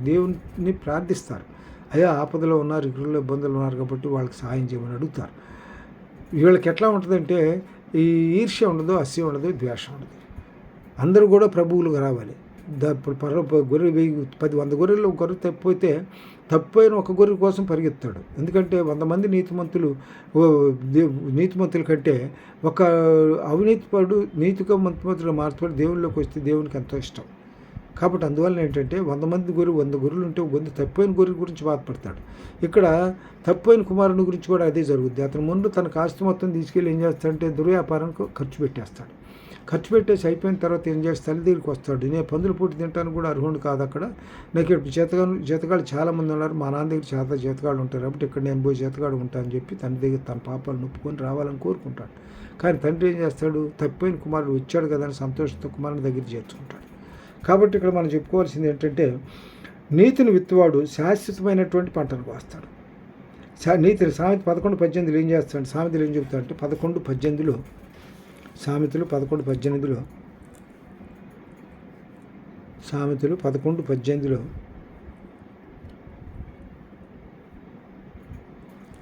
దేవుని ప్రార్థిస్తారు. అయ్యా ఆపదలో ఉన్నారు, ఇరువుల్లో ఇబ్బందులు ఉన్నారు కాబట్టి వాళ్ళకి సహాయం చేయమని అడుగుతారు. వీళ్ళకి ఎట్లా ఉంటుందంటే ఈ ఈర్ష్య ఉండదు, అసూయ ఉండదు, ద్వేషం ఉండదు. అందరూ కూడా ప్రభువులుగా రావాలి. ఇప్పుడు గొర్రె 100 గొర్రెల్లో ఒక గొర్రె తప్పిపోతే తప్పైన ఒక గొర్రె కోసం పరిగెత్తాడు. ఎందుకంటే 100 మంది నీతిమంతుల కంటే ఒక అవినీతిపడు నీతిగా మంత్రిమంతులు మార్చుపడి దేవుళ్ళలోకి వస్తే దేవునికి ఎంతో ఇష్టం. కాబట్టి అందువల్ల ఏంటంటే 100 మంది 100 గొర్రెలు ఉంటే తప్పిపోయిన గొర్రె గురించి బాధపడతాడు. ఇక్కడ తప్పిపోయిన కుమారుని గురించి కూడా అదే జరుగుద్ది. అతను ముందు తన ఆస్తి మొత్తం తీసుకెళ్ళి ఏం చేస్తాడంటే దుర్వ్యాపారానికి ఖర్చు పెట్టేసి అయిపోయిన తర్వాత ఏం చేస్తే తల్లి దగ్గరికి వస్తాడు. నేను పందులు పూటి తింటానికి కూడా అర్హుడు కాదు. అక్కడ నాకు ఇప్పుడు చేతగాళ్ళు చాలామంది ఉన్నారు, మా నాన్న దగ్గర చేతగాళ్ళు ఉంటారు కాబట్టి ఇక్కడ నేను పోయి చేతగాడు ఉంటానని చెప్పి తండ్రి దగ్గర తన పాపాలు నొప్పుకొని రావాలని కోరుకుంటాడు. కానీ తండ్రి ఏం చేస్తాడు, తప్పిపోయిన కుమారుడు వచ్చాడు కదా అని సంతోషంతో కుమారుని దగ్గర చేర్చుకుంటాడు. కాబట్టి ఇక్కడ మనం చెప్పుకోవాల్సింది ఏంటంటే నీతిని విత్తువాడు శాశ్వతమైనటువంటి పంటను కోస్తాడు. నీతిని సామెత 11:18 ఏం చేస్తాడు, సామెతలు ఏం చెప్తాడంటే 11:18 సామెతలు 11:18 సామెతలు 11:18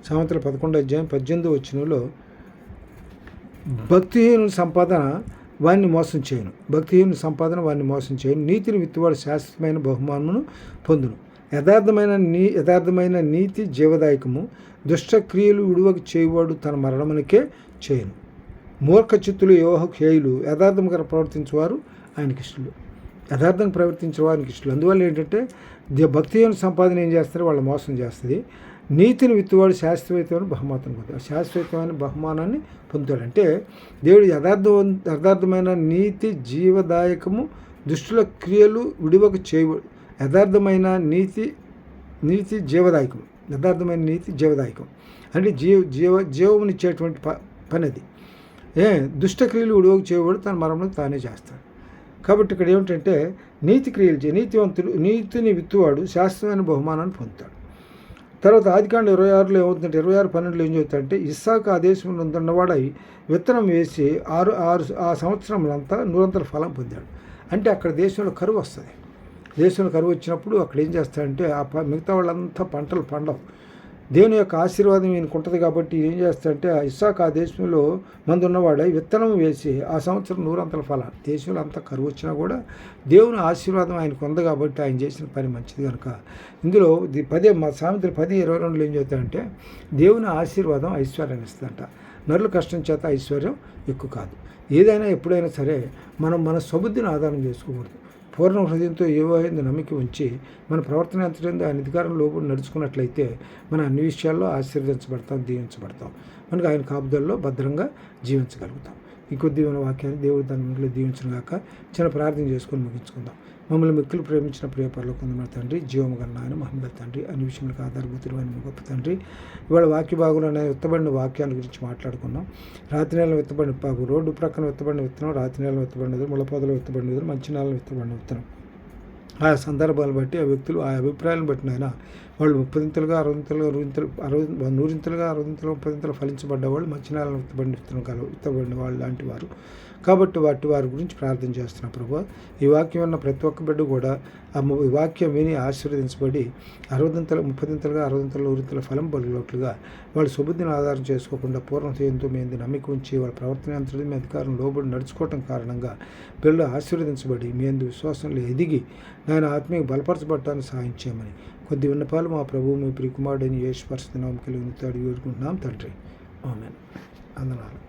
సామెతలు 11:18 భక్తిహీనుల సంపాదన వారిని మోసం చేయను, నీతిని విత్తువాడు శాశ్వతమైన బహుమానమును పొందును. యథార్థమైన నీతి జీవదాయకము, దుష్టక్రియలు విడువక చేయువాడు తన మరణమునికే చేయను. మూర్ఖ చిత్తులు యోహేయులు, యథార్థంగా ప్రవర్తించేవారు ఆయనకి ఇష్టలు. అందువల్ల ఏంటంటే భక్తిహీన సంపాదన ఏం చేస్తారు, వాళ్ళు మోసం చేస్తుంది. నీతిని విత్తువాడు శాశ్వతమైన బహుమానాన్ని పొందుతాడు. అంటే దేవుడు యథార్థమైన నీతి జీవదాయకము, దుష్టుల క్రియలు విడువక చేయవాడు. యథార్థమైన నీతి జీవదాయకం అంటే జీవమునిచ్చేటువంటి పని అది. దుష్టక్రియలు విడువకు చేయవాడు తన మరణం తానే చేస్తాడు. కాబట్టి ఇక్కడ ఏమిటంటే నీతిని విత్తువాడు శాశ్వతమైన బహుమానాన్ని పొందుతాడు. తర్వాత ఆదికాండం 26 ఏమవుతుందంటే 26:12 ఏం చెబుతాడంటే ఇస్సాకు ఆ దేశంలో ఉన్నవాడై విత్తనం వేసి ఆ సంవత్సరంలంతా 100 ఫలం పొందాడు. అంటే అక్కడ దేశంలో కరువు వస్తుంది. కరువు వచ్చినప్పుడు అక్కడ ఏం చేస్తాడంటే మిగతా వాళ్ళంతా పంటలు పండవు. దేవుని యొక్క ఆశీర్వాదం ఈయనకు ఉంటుంది కాబట్టి ఏం చేస్తాడంటే ఇస్సాకు ఆ దేశంలో మంది ఉన్నవాడు విత్తనం వేసి ఆ సంవత్సరం 100 ఫలాలు. దేశంలో అంతా కరువు వచ్చినా కూడా దేవుని ఆశీర్వాదం ఆయనకు ఉంది కాబట్టి ఆయన చేసిన పని మంచిది కనుక ఇందులో సామెతలు 10:22 ఏం చెప్తాడంటే దేవుని ఆశీర్వాదం ఐశ్వర్యాన్ని ఇస్తుందంట. నరుల కష్టం చేత ఐశ్వర్యం ఎక్కువ కాదు. ఏదైనా ఎప్పుడైనా సరే మనం మన సబుద్ధిని ఆధారం చేసుకోకూడదు. పూర్ణ హృదయంతో యెహోవాయందు నమ్మిక ఉంచి మన ప్రవర్తన ఎంతటిందో ఆయన అధికారం లోబడి నడుచుకున్నట్లయితే మనం అన్ని విషయాల్లో దీవించబడతాం. మనకు ఆయన కాపుదల్లో భద్రంగా జీవించగలుగుతాం. ఈ కొద్ది వాక్యాన్ని దేవుడు దాని ముందులో దీవించిన గాక. చిన్న ప్రార్థన చేసుకొని ముగించుకుందాం. మమ్మల్ని మిక్కులు ప్రేమించిన ప్రియ పరలోకమందున్న తండ్రి, జీవము గల నాయన, మహిమ తండ్రి, అన్ని విషయాలకు ఆధారభూతులైన గొప్ప తండ్రి, ఇవాళ వాక్య భాగంలో విత్తబడిన వాక్యాల గురించి మాట్లాడుకున్నాం. రాత్రి నెలలో విత్తబడిన రోడ్డు ప్రక్కన విత్తబడిన విత్తనం, రాత్రి నెలలో విత్తబడిన విత్తనం, ముళ్ళపొదలో విత్తబడిన విత్తనం, మంచి నెలలో విత్తబడిన విత్తనం. ఆయా సందర్భాలను బట్టి ఆ వ్యక్తులు ఆ అభిప్రాయాలను బట్టి అయినా వాళ్ళు 30 60 100 ఫలించబడ్డవాళ్ళు మంచి నెలలో విత్తబడిన వాళ్ళు లాంటి వారు. కాబట్టి వారి గురించి ప్రార్థన చేస్తున్నాం ప్రభు. ఈ వాక్యం ఉన్న ప్రతి ఒక్క బిడ్డ కూడా ఈ వాక్యం విని ఆశీర్వదించబడి 60 30 60 100 ఫలం పలిగినట్లుగా వాళ్ళు సుబుద్ధిని ఆధారం చేసుకోకుండా పూర్ణతయంతో మీద నమ్మిక ఉంచి వాళ్ళ ప్రవర్తన అంతటి మీ అధికారం లోబడి నడుచుకోవటం కారణంగా పిల్లలు ఆశీర్వదించబడి మీ అందు విశ్వాసంలో ఎదిగి నేను ఆత్మీయ బలపరచబడటానికి సహాయం చేయమని కొద్ది విన్నపాలు మా ప్రభువు మీ ప్రియకుమారుడైన యేసు పరిశుద్ధ నామములో వేడుకుంటున్నాం తండ్రి. ఆమేన్. వందనాలు.